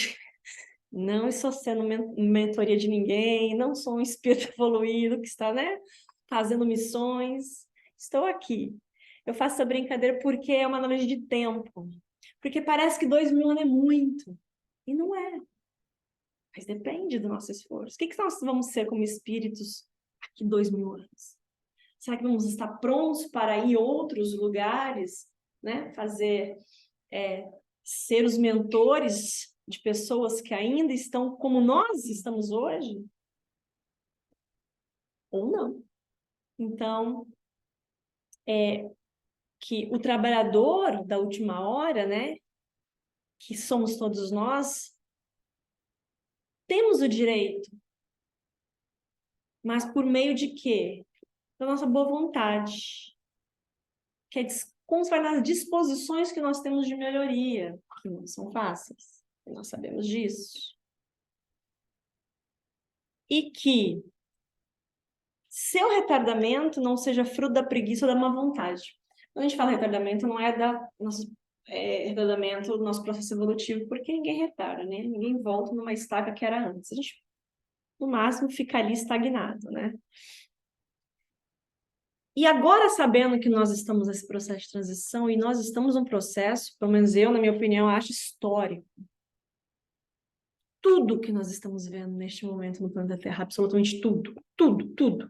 Não estou sendo mentoria de ninguém, não sou um espírito evoluído que está, né, fazendo missões. Estou aqui. Eu faço essa brincadeira porque é uma analogia de tempo. Porque parece que 2000 anos é muito. E não é. Mas depende do nosso esforço. O que nós vamos ser como espíritos aqui 2000 anos? Será que vamos estar prontos para ir a outros lugares, né? Ser os mentores de pessoas que ainda estão como nós estamos hoje? Ou não? Então, que o trabalhador da última hora, né? Que somos todos nós, temos o direito, mas por meio de quê? Da nossa boa vontade, que é confiar nas disposições que nós temos de melhoria, que não são fáceis, nós sabemos disso. E que seu retardamento não seja fruto da preguiça ou da má vontade. Quando a gente fala retardamento, não é retardamento do nosso processo evolutivo, porque ninguém retarda, né? Ninguém volta numa estaca que era antes. A gente, no máximo, fica ali estagnado, né? E agora, sabendo que nós estamos nesse processo de transição, e nós estamos num processo, pelo menos eu, na minha opinião, acho histórico. Tudo que nós estamos vendo neste momento no planeta Terra, absolutamente tudo, tudo, tudo,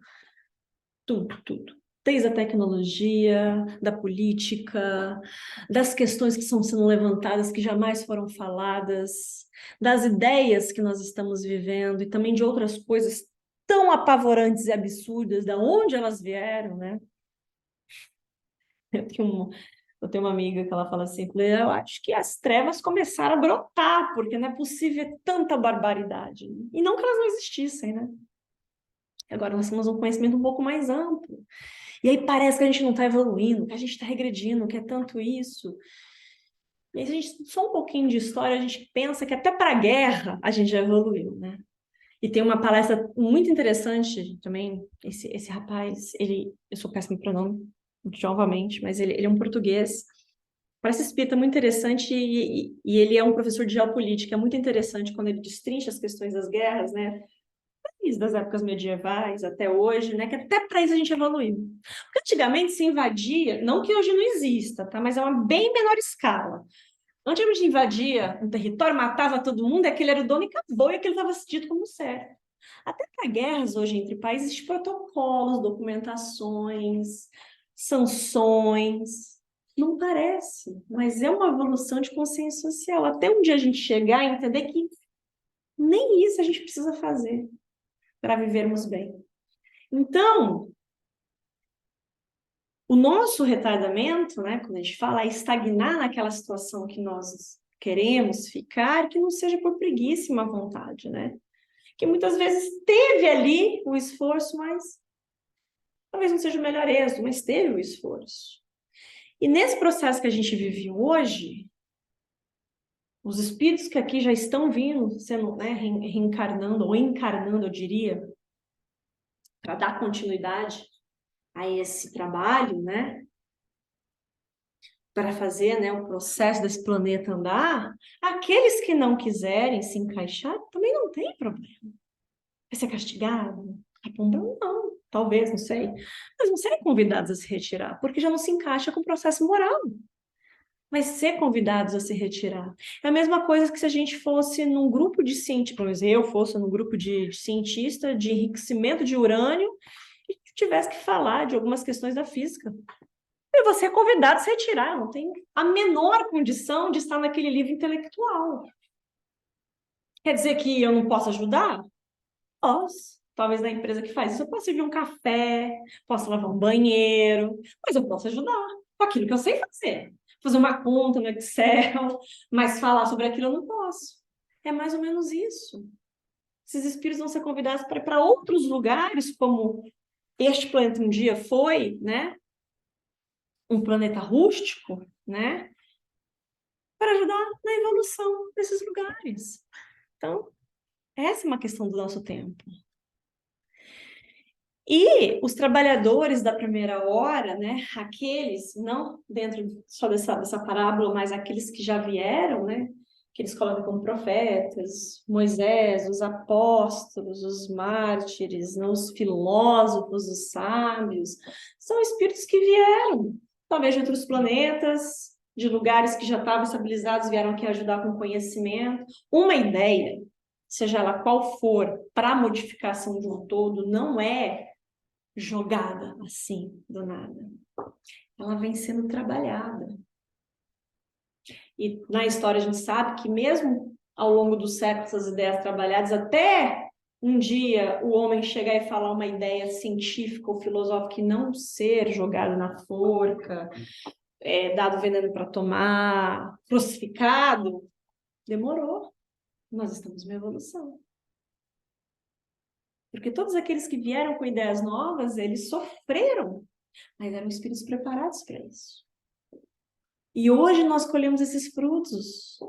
tudo, tudo. Desde a tecnologia, da política, das questões que estão sendo levantadas, que jamais foram faladas, das ideias que nós estamos vivendo, e também de outras coisas tão apavorantes e absurdas, da onde elas vieram, né? Eu tenho uma amiga que ela fala assim, eu acho que as trevas começaram a brotar, porque não é possível tanta barbaridade. E não que elas não existissem, né? Agora nós temos um conhecimento um pouco mais amplo. E aí parece que a gente não está evoluindo, que a gente está regredindo, que é tanto isso. E aí, se a gente só um pouquinho de história, a gente pensa que até para a guerra a gente já evoluiu, né? E tem uma palestra muito interessante também, esse rapaz, eu sou péssima em pronome, novamente, mas ele é um português, parece espírita muito interessante e ele é um professor de geopolítica, é muito interessante quando ele destrincha as questões das guerras, né? Desde as épocas medievais até hoje, né? Que até para isso a gente evoluiu. Porque antigamente se invadia, não que hoje não exista, tá? Mas é uma bem menor escala. Antigamente invadia um território, matava todo mundo, aquele era o dono e acabou, e aquilo estava dito como certo. Até para guerras hoje entre países, existem protocolos, documentações, sanções. Não parece, mas é uma evolução de consciência social. Até um dia a gente chegar a entender que Nem isso a gente precisa fazer para vivermos bem. Então, o nosso retardamento, né, quando a gente fala, é estagnar naquela situação que nós queremos ficar, que não seja por preguiça e má vontade, né? Que muitas vezes teve ali o esforço, mas talvez não seja o melhor êxito, mas teve o esforço. E nesse processo que a gente vive hoje, os espíritos que aqui já estão vindo, sendo, né, reencarnando, ou encarnando, eu diria, para dar continuidade a esse trabalho, né? Para fazer, né, o processo desse planeta andar, aqueles que não quiserem se encaixar também não tem problema. Vai ser castigado? Não, talvez, não sei. Mas não serem convidados a se retirar, porque já não se encaixa com o processo moral. Mas ser convidados a se retirar. É a mesma coisa que se a gente fosse num grupo de cientistas, por exemplo, eu fosse num grupo de cientistas de enriquecimento de urânio e tivesse que falar de algumas questões da física. E você é convidado a se retirar, não tem a menor condição de estar naquele livro intelectual. Quer dizer que eu não posso ajudar? Posso. Talvez na empresa que faz isso, eu posso servir um café, posso lavar um banheiro, mas eu posso ajudar com aquilo que eu sei fazer. Fazer uma conta no Excel, mas falar sobre aquilo eu não posso. É mais ou menos isso. Esses espíritos vão ser convidados para ir para outros lugares, como este planeta um dia foi, né? Um planeta rústico, né? Para ajudar na evolução desses lugares. Então, essa é uma questão do nosso tempo. E os trabalhadores da primeira hora, né, aqueles, não dentro só dessa parábola, mas aqueles que já vieram, né, que eles colocam como profetas, Moisés, os apóstolos, os mártires, né, os filósofos, os sábios, são espíritos que vieram, talvez de outros planetas, de lugares que já estavam estabilizados, vieram aqui ajudar com conhecimento. Uma ideia, seja ela qual for, para a modificação de um todo, não é jogada assim, do nada. Ela vem sendo trabalhada. E na história a gente sabe que mesmo ao longo dos séculos essas ideias trabalhadas, até um dia o homem chegar e falar uma ideia científica ou filosófica e não ser jogado na forca, dado veneno para tomar, crucificado, demorou. Nós estamos em evolução. Porque todos aqueles que vieram com ideias novas, eles sofreram, mas eram espíritos preparados para isso. E hoje nós colhemos esses frutos.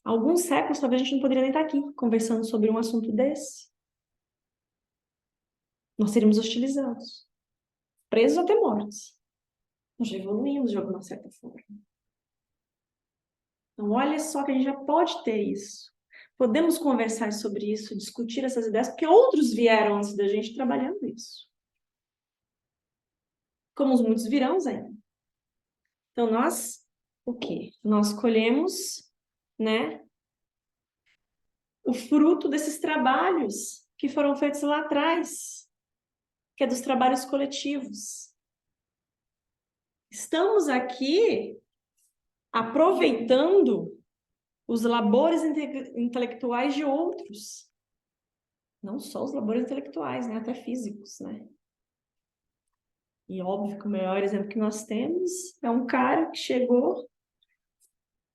Alguns séculos, talvez a gente não poderia nem estar aqui conversando sobre um assunto desse. Nós seríamos hostilizados, presos ou até mortos. Nós já evoluímos de alguma certa forma. Então, olha só que a gente já pode ter isso. Podemos conversar sobre isso, discutir essas ideias, porque outros vieram antes da gente trabalhando isso. Como os muitos virão ainda. Então, nós, o quê? Nós colhemos, né, o fruto desses trabalhos que foram feitos lá atrás, que é dos trabalhos coletivos. Estamos aqui aproveitando os labores intelectuais de outros. Não só os labores intelectuais, né? Até físicos, né? E óbvio que o melhor exemplo que nós temos é um cara que chegou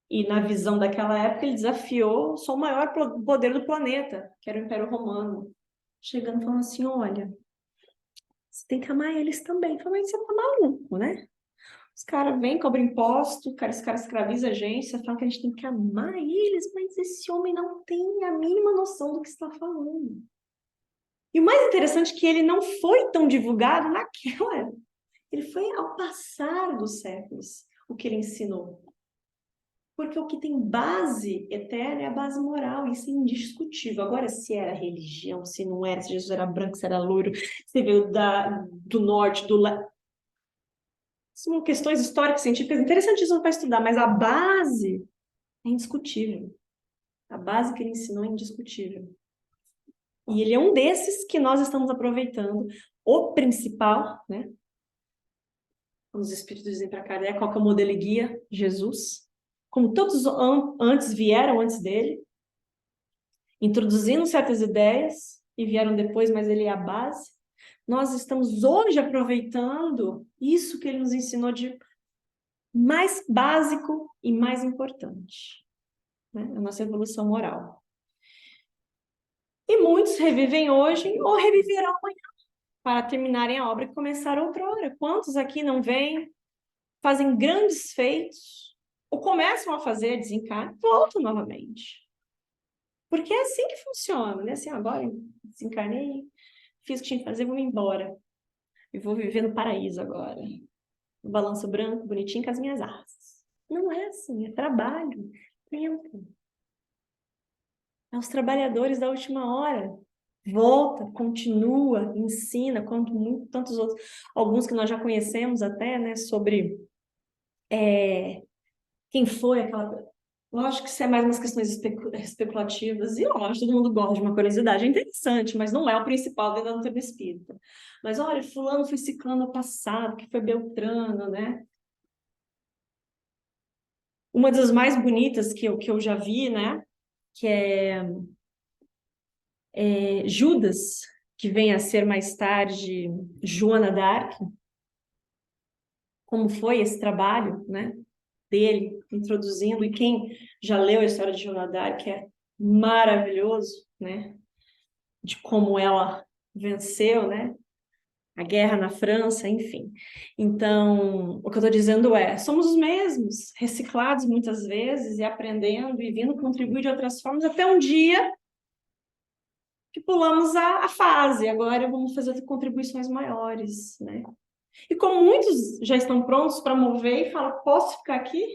e, na visão daquela época, ele desafiou só o maior poder do planeta, que era o Império Romano. Chegando e falando assim, olha, você tem que amar eles também. Falei, mas você tá maluco, né? Os caras vêm, cobram imposto, os caras escravizam a gente, você fala que a gente tem que amar eles, mas esse homem não tem a mínima noção do que está falando. E o mais interessante é que ele não foi tão divulgado naquela época. Ele foi ao passar dos séculos, o que ele ensinou. Porque o que tem base eterna é a base moral, isso é indiscutível. Agora, se era religião, se não era, se Jesus era branco, se era loiro, se veio do norte, do leste. São questões históricas, científicas interessantíssimas para estudar, mas a base é indiscutível. A base que ele ensinou é indiscutível. E ele é um desses que nós estamos aproveitando. O principal, né? Quando os espíritos dizem para Kardec qual que é o modelo e guia, Jesus. Como todos antes vieram antes dele. introduzindo certas ideias e vieram depois, mas ele é a base. Nós estamos hoje aproveitando isso que ele nos ensinou de mais básico e mais importante, né? A nossa evolução moral. E muitos revivem hoje ou reviverão amanhã para terminarem a obra e começar outrora. Quantos aqui não vêm, fazem grandes feitos, ou começam a fazer, desencarnam, voltam novamente. Porque é assim que funciona, né? Assim, agora desencarnei, fiz o que tinha que fazer, vou embora. E vou viver no paraíso agora. No balanço branco, bonitinho, com as minhas asas. Não é assim, é trabalho, tempo. É os trabalhadores da última hora. Volta, continua, ensina, quanto muito, tantos outros, alguns que nós já conhecemos até, né, sobre quem foi aquela. Lógico que isso é mais umas questões especulativas, e lógico, todo mundo gosta de uma curiosidade, é interessante, mas não é o principal dentro da doutrina espírita. Mas olha, fulano foi ciclano passado, que foi Beltrano, né? Uma das mais bonitas que eu já vi, né? Que é Judas, que vem a ser mais tarde Joana d'Arc. Como foi esse trabalho, né? Dele, introduzindo, e quem já leu a história de Joana d'Arc é maravilhoso, né? De como ela venceu, né? A guerra na França, enfim. Então, o que eu estou dizendo é, somos os mesmos, reciclados muitas vezes e aprendendo e vindo contribuir de outras formas, até um dia que pulamos a fase, agora vamos fazer contribuições maiores, né? E como muitos já estão prontos para mover e falam, posso ficar aqui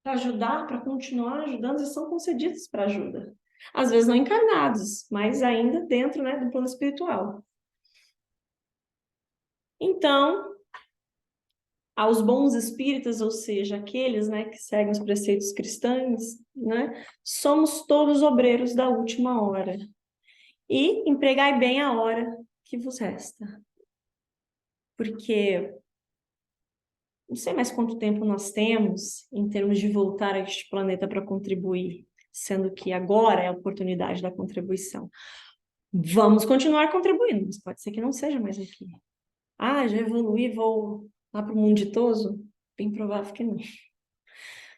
para ajudar, para continuar ajudando, eles são concedidos para ajuda. Às vezes não encarnados, mas ainda dentro, né, do plano espiritual. Então, aos bons espíritas, ou seja, aqueles, né, que seguem os preceitos cristãos, né, somos todos obreiros da última hora. E empregai bem a hora que vos resta. Porque não sei mais quanto tempo nós temos em termos de voltar a este planeta para contribuir, sendo que agora é a oportunidade da contribuição. Vamos continuar contribuindo, mas pode ser que não seja mais aqui. Ah, já evoluí, vou lá para o mundo ditoso? Bem provável que não.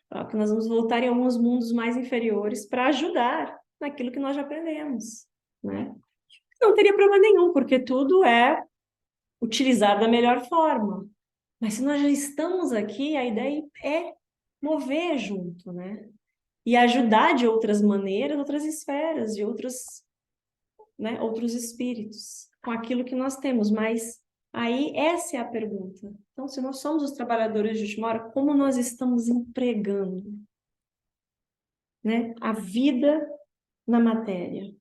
Porque nós vamos voltar em alguns mundos mais inferiores para ajudar naquilo que nós já aprendemos, né? Não teria problema nenhum, porque tudo é utilizar da melhor forma. Mas se nós já estamos aqui, a ideia é mover junto, né? E ajudar de outras maneiras, outras esferas, de outros, né, outros espíritos, com aquilo que nós temos. Mas aí essa é a pergunta. Então, se nós somos os trabalhadores de última hora, como nós estamos empregando, né, a vida na matéria?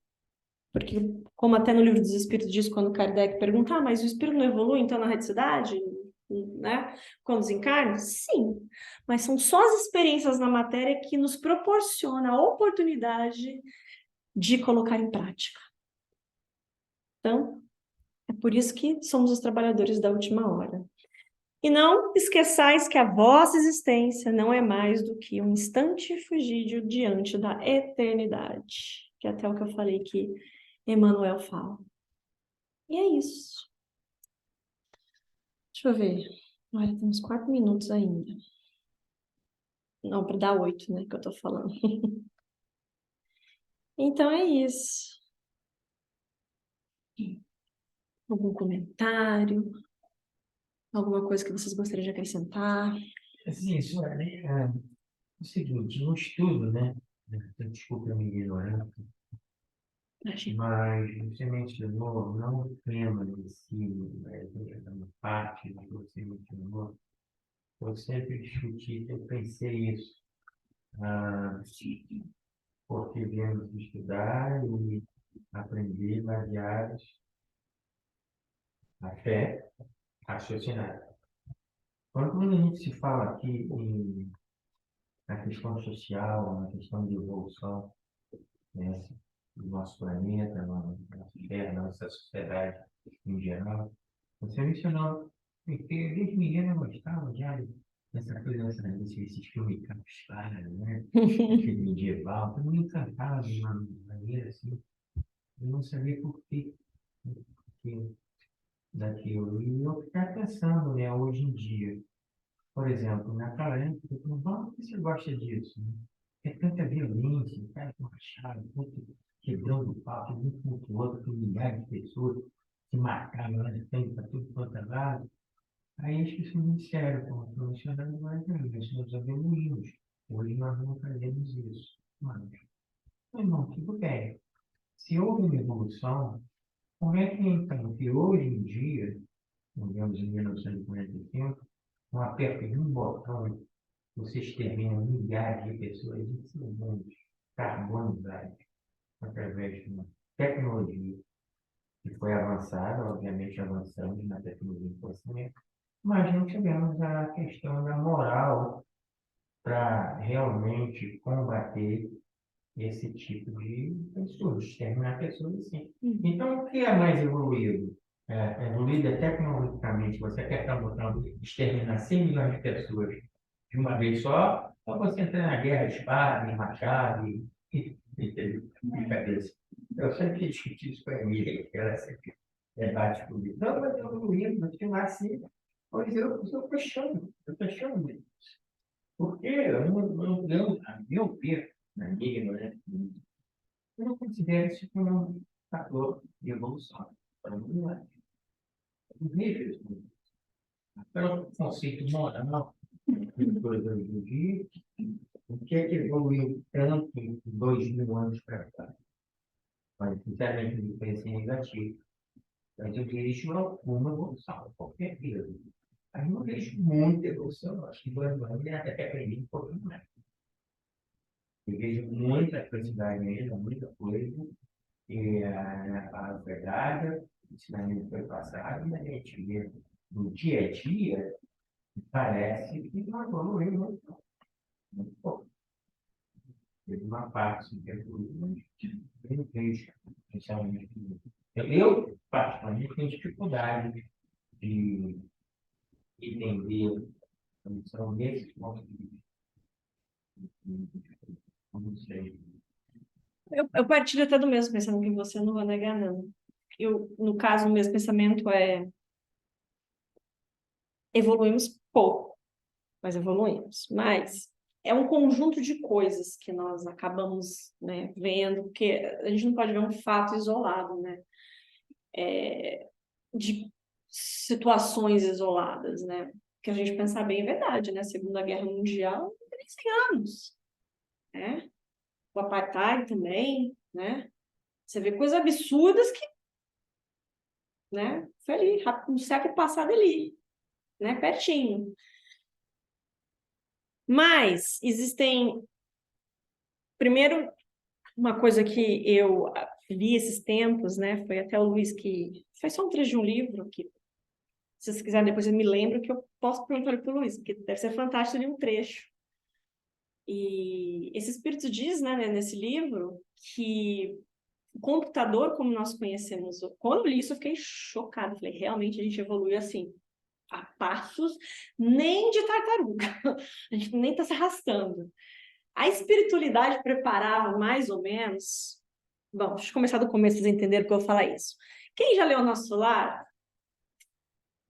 Porque, como até no Livro dos Espíritos diz, quando Kardec pergunta, ah, mas o espírito não evolui, então, na reticidade, né? Quando desencarna? Sim, mas são só as experiências na matéria que nos proporcionam a oportunidade de colocar em prática. Então, é por isso que somos os trabalhadores da última hora. E não esqueçais que a vossa existência não é mais do que um instante fugídio diante da eternidade, que é até o que eu falei que Emmanuel fala. E é isso. Deixa eu ver. Olha, temos 4 minutos ainda. Não, para dar 8, né, que eu tô falando. Então é isso. Algum comentário? Alguma coisa que vocês gostariam de acrescentar? Assim, isso é o seguinte, no estudo, né? Desculpa a minha ignorância, Imagina. mas você mencionou, não o tema em si, uma parte que você mencionou, eu sempre discuti, eu pensei isso, ah, porque viemos estudar e aprender baseados na fé, raciocinar. Quando a gente se fala aqui na questão social, na questão de evolução, né, do nosso planeta, na nossa terra, na nossa sociedade em geral, você mencionou que desde menino eu gostava de área. essa coisa, esses filmes capixaba, né? Filme medieval, eu me encantava de uma maneira assim, eu não sabia por que daquilo. E eu ficava pensando, né, hoje em dia, por exemplo, naquela época, eu falava, por que você gosta disso? Né? É tanta violência, cara com machado, muito quebrando o pau, um contra o outro, com milhares de pessoas se mataram lá de frente para tudo quanto é lado. Aí as pessoas me disseram, como profissionais, mas nós evoluímos. Hoje nós não fazemos isso. Mas não, tudo bem. Se houve uma evolução, como é que então, que hoje em dia, digamos em 1945, um aperto de um botão, você extermina milhares de pessoas em segundos, carbonizadas, através de uma tecnologia que foi avançada, obviamente avançamos na tecnologia de conhecimento, mas não tivemos a questão da moral para realmente combater esse tipo de pessoas, exterminar pessoas assim. Então, o que é mais evoluído? Evoluído é tecnologicamente, você apertar o botão exterminar 100 milhões de pessoas de uma vez só, ou você entrar na guerra de espada, machado e cabeça. Eu sempre discuti isso com a Emília, que ela sempre debate comigo. Não, mas evoluindo, mas que lá assim, pois eu estou fechando isso. Porque a meu ver, na minha ignorância, eu não considero isso como um fator de evolução. Para mim, não é. Eu vejo isso. Pelo conceito moral, coisa do dia, o que é que evoluiu tanto em 2000 anos para cá? Mas, sinceramente, a diferença é negativa. Mas eu vejo alguma evolução, qualquer coisa. Aí não vejo muita evolução, eu acho que 2 anos é até aprender um pouquinho mais. Eu vejo muita quantidade ainda, muita coisa, e a verdade, o ensinamento foi passado, mas a gente vê no dia a dia, parece que não evoluiu muito pouco. Teve uma parte assim, que evoluiu, mas eu não vejo, especialmente. Eu, particularmente, tenho dificuldade de entender a missão nesses pontos de vista. Não sei. Eu partilho até do mesmo pensamento que você, não vou negar, não. No caso, o meu pensamento é evoluímos pouco, mas evoluímos. Mas é um conjunto de coisas que nós acabamos, né, vendo, porque a gente não pode ver um fato isolado, né? De situações isoladas, né? Que a gente pensar bem é verdade, né? A Segunda Guerra Mundial, não tem nem 100 anos, né? O apartheid também, né? Você vê coisas absurdas que, né? Foi ali, no século passado ali, né? Pertinho. Mas existem, primeiro, uma coisa que eu li esses tempos, né? Foi até o Luiz que foi só um trecho de um livro que, se vocês quiserem, depois eu me lembro que eu posso perguntar para o Luiz, porque deve ser fantástico de um trecho. E esse espírito diz, né, nesse livro, que o computador, como nós conhecemos, quando eu li isso, eu fiquei chocada. Falei, realmente a gente evoluiu assim, a passos nem de tartaruga. A gente nem está se arrastando. A espiritualidade preparava mais ou menos. Bom, deixa eu começar do começo, vocês entenderam que eu vou falar isso. Quem já leu o Nosso Lar,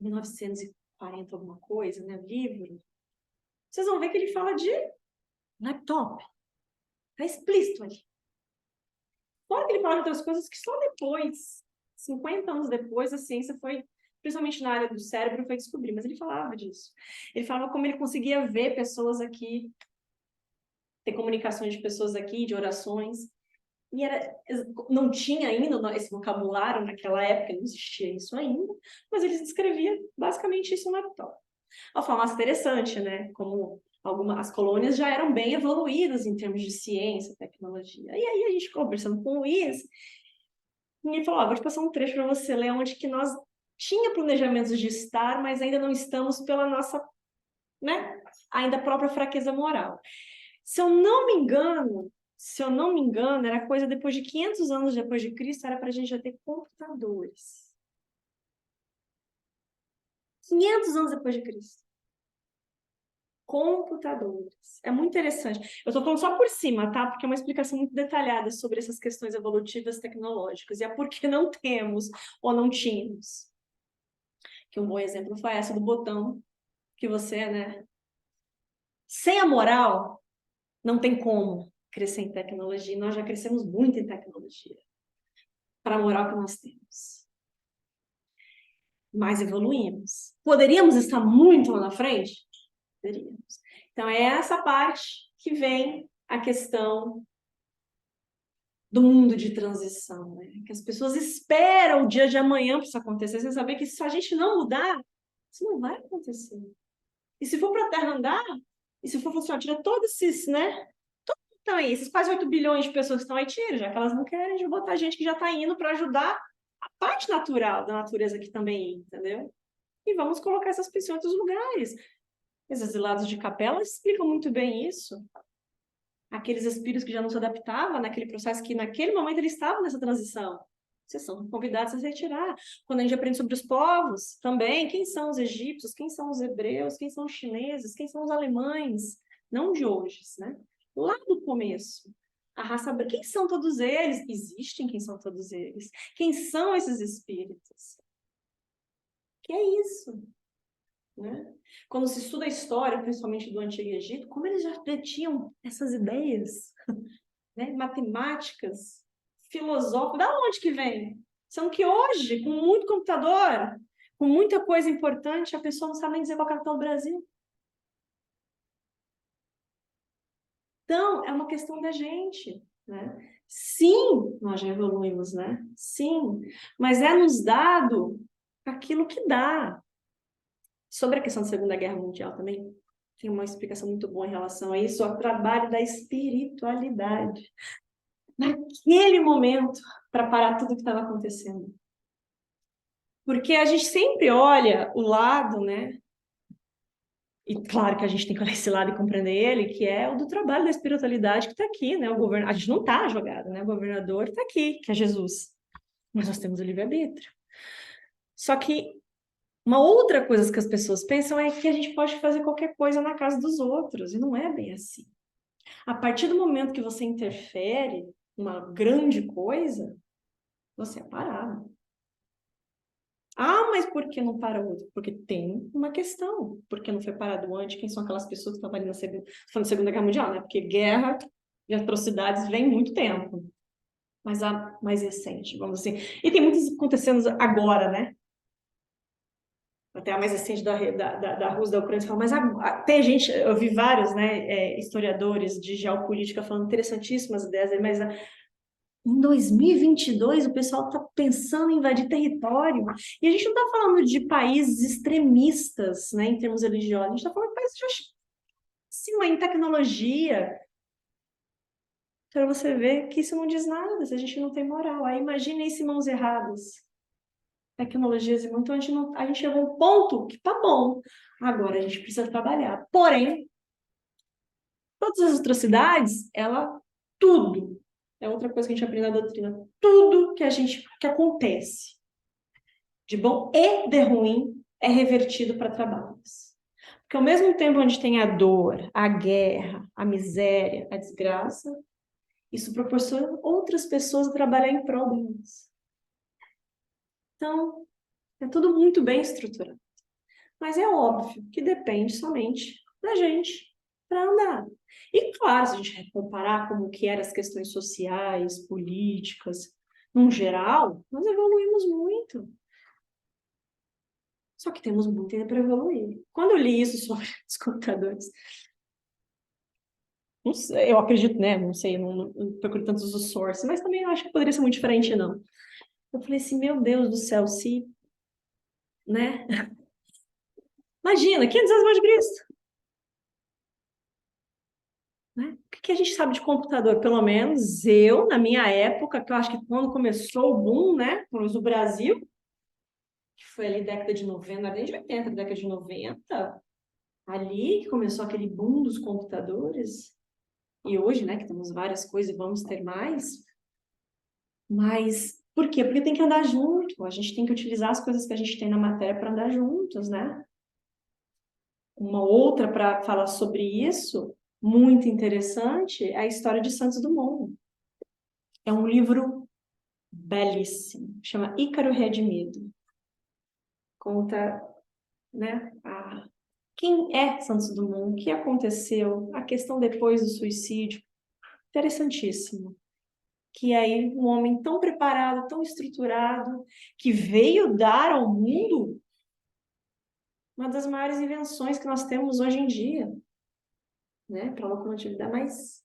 1940, alguma coisa, né? Livro, vocês vão ver que ele fala de laptop. Está explícito ali. Fora que ele fala de outras coisas que só depois, 50 anos depois, a ciência foi, principalmente na área do cérebro, foi descobrir. Mas ele falava disso. Ele falava como ele conseguia ver pessoas aqui, ter comunicações de pessoas aqui, de orações. E não tinha ainda esse vocabulário naquela época, não existia isso ainda, mas ele descrevia basicamente isso no laptop. Uma forma mais interessante, né? Como as colônias já eram bem evoluídas em termos de ciência, tecnologia. E aí a gente conversando com o Luiz, e ele falou, vou te passar um trecho para você ler onde que nós tinha planejamentos de estar, mas ainda não estamos pela nossa, né, ainda própria fraqueza moral. Se eu não me engano, era coisa depois de 500 anos depois de Cristo, era para a gente já ter computadores. 500 anos depois de Cristo. computadores. É muito interessante. Eu estou falando só por cima, tá? Porque é uma explicação muito detalhada sobre essas questões evolutivas tecnológicas e é porque não temos ou não tínhamos. Que um bom exemplo foi essa do botão que você, né? Sem a moral, não tem como crescer em tecnologia. Nós já crescemos muito em tecnologia para a moral que nós temos. Mas evoluímos. Poderíamos estar muito lá na frente? Poderíamos. Então, é essa parte que vem a questão do mundo de transição, né? Que as pessoas esperam o dia de amanhã para isso acontecer, sem saber que se a gente não mudar, isso não vai acontecer. E se for para a Terra andar, e se for funcionar, tira todos esses, né? Então, aí, esses quase 8 bilhões de pessoas que estão aí, tira, já que elas não querem, de botar gente que já está indo para ajudar a parte natural da natureza aqui também, entendeu? E vamos colocar essas pessoas em outros lugares. Esses exilados de capela explicam muito bem isso. Aqueles espíritos que já não se adaptavam naquele processo, que naquele momento eles estavam nessa transição. Vocês são convidados a se retirar. Quando a gente aprende sobre os povos, também, quem são os egípcios, quem são os hebreus, quem são os chineses, quem são os alemães, não de hoje, né? Lá do começo. A raça branca, quem são todos eles? Existem quem são todos eles. Quem são esses espíritos? Que é isso? Né? Quando se estuda a história, principalmente do Antigo Egito, como eles já tinham essas ideias, né? Matemáticas, filosóficas, da onde que vem? São que hoje, com muito computador, com muita coisa importante, a pessoa não sabe nem dizer qual é a capital do Brasil. Então, é uma questão da gente, né? Sim, nós já evoluímos, né? Sim, mas é nos dado aquilo que dá. Sobre a questão da Segunda Guerra Mundial também, tem uma explicação muito boa em relação a isso, ao trabalho da espiritualidade. Naquele momento, para parar tudo que estava acontecendo. Porque a gente sempre olha o lado, né? E claro que a gente tem que olhar esse lado e compreender ele, que é o do trabalho da espiritualidade que está aqui, né? O governo, a gente não está jogado, né? O governador está aqui, que é Jesus. Mas nós temos o livre-arbítrio. Só que uma outra coisa que as pessoas pensam é que a gente pode fazer qualquer coisa na casa dos outros, e não é bem assim. A partir do momento que você interfere uma grande coisa, você é parado. Ah, mas por que não para outro? Porque tem uma questão. Por que não foi parado antes? Quem são aquelas pessoas que estavam ali na Segunda Guerra Mundial, né? Porque guerra e atrocidades vem muito tempo. Mas a mais recente, vamos assim. E tem muitas acontecendo agora, né? Até a mais recente da Rússia, da Ucrânia, mas tem gente, eu vi vários, né, historiadores de geopolítica falando interessantíssimas ideias, mas em 2022 o pessoal está pensando em invadir território, e a gente não está falando de países extremistas, né, em termos religiosos, a gente está falando de países de cima em tecnologia, para você ver que isso não diz nada, se a gente não tem moral. Aí imagine isso em mãos erradas. Tecnologias e muito, a gente chegou a um ponto que tá bom. Agora a gente precisa trabalhar. Porém, todas as atrocidades, tudo, é outra coisa que a gente aprende na doutrina, tudo que acontece, de bom e de ruim, é revertido para trabalhos. Porque ao mesmo tempo onde tem a dor, a guerra, a miséria, a desgraça, isso proporciona outras pessoas a trabalhar em prol delas. Então, é tudo muito bem estruturado. Mas é óbvio que depende somente da gente para andar. E claro, se a gente comparar como que eram as questões sociais, políticas, num geral, nós evoluímos muito. Só que temos muito ainda para evoluir. Quando eu li isso sobre os computadores, não sei, eu acredito, né? Não sei, não procuro tantos os sources, mas também eu acho que poderia ser muito diferente, não. Eu falei assim, meu Deus do céu, se, né? Imagina, 500 anos mais de Cristo. Né? O que a gente sabe de computador? Pelo menos eu, na minha época, que eu acho que quando começou o boom, né, no Brasil, que foi ali década de 90, nem de 80, década de 90, ali que começou aquele boom dos computadores, e hoje, né, que temos várias coisas e vamos ter mais, mas por quê? Porque tem que andar junto, a gente tem que utilizar as coisas que a gente tem na matéria para andar juntos, né? uma outra para falar sobre isso, muito interessante, é a história de Santos Dumont. É um livro belíssimo, chama Ícaro Redimido. Conta, né, quem é Santos Dumont, o que aconteceu, a questão depois do suicídio. Interessantíssimo. Que aí um homem tão preparado, tão estruturado, que veio dar ao mundo uma das maiores invenções que nós temos hoje em dia, né, para a locomotividade, mas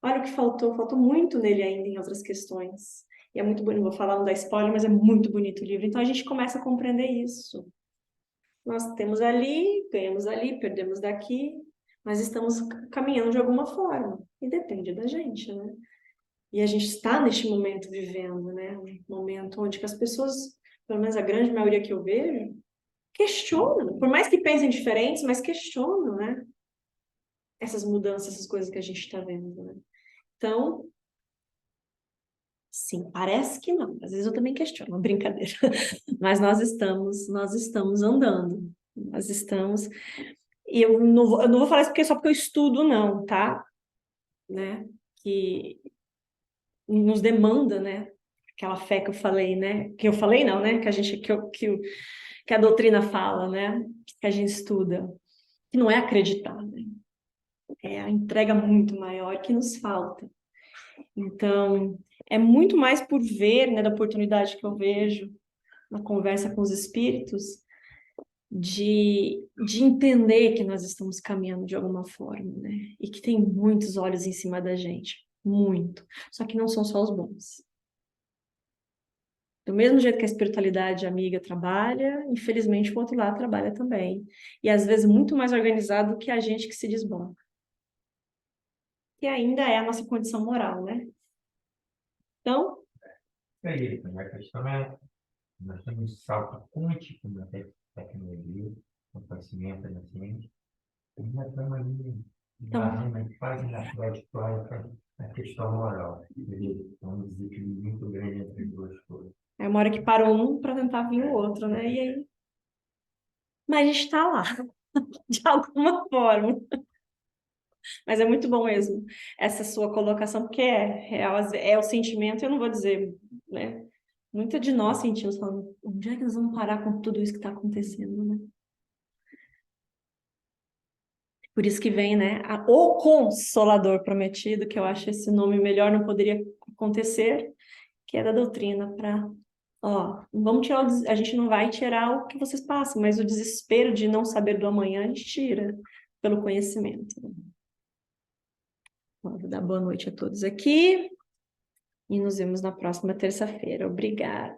olha o que faltou muito nele ainda em outras questões. E é muito bonito, não vou falar, não dar spoiler, mas é muito bonito o livro. Então a gente começa a compreender isso. Nós temos ali, ganhamos ali, perdemos daqui, mas estamos caminhando de alguma forma. E depende da gente, né? E a gente está neste momento vivendo, né? Um momento onde que as pessoas, pelo menos a grande maioria que eu vejo, questionam. Por mais que pensem diferentes, mas questionam, né? Essas mudanças, essas coisas que a gente está vendo, né? Então, sim, parece que não. Às vezes eu também questiono, brincadeira. Mas nós estamos andando. Nós estamos. E eu não vou falar isso só porque eu estudo, não, tá? Né? Que nos demanda, né? Aquela fé que eu falei, né? Que eu falei, não, né? Que a gente, que a doutrina fala, né? Que a gente estuda. Que não é acreditar, né? É a entrega muito maior que nos falta. Então, é muito mais por ver, né, da oportunidade que eu vejo na conversa com os espíritos, de entender que nós estamos caminhando de alguma forma, né? E que tem muitos olhos em cima da gente. Muito. Só que não são só os bons. Do mesmo jeito que a espiritualidade amiga trabalha, infelizmente o outro lado trabalha também. E às vezes muito mais organizado do que a gente que se diz bom. Que ainda é a nossa condição moral, né? Então, É isso, né? A questão é, nós temos um salto quântico na tecnologia, no conhecimento da ciência, e já estamos ali então varrendo quase na trajetória a questão moral. É um desequilíbrio muito grande entre as duas coisas. é uma hora que parou um para tentar vir o outro, né? E aí, mas a gente está lá, de alguma forma. Mas é muito bom mesmo essa sua colocação, porque é real, é o sentimento, eu não vou dizer, né? Muita de nós sentimos falando, onde é que nós vamos parar com tudo isso que está acontecendo, né? Por isso que vem, né, o Consolador Prometido, que eu acho esse nome melhor, não poderia acontecer, que é da doutrina, para, ó, vamos tirar a gente não vai tirar o que vocês passam, mas o desespero de não saber do amanhã a gente tira pelo conhecimento. Ó, vou dar boa noite a todos aqui e nos vemos na próxima terça-feira. Obrigada.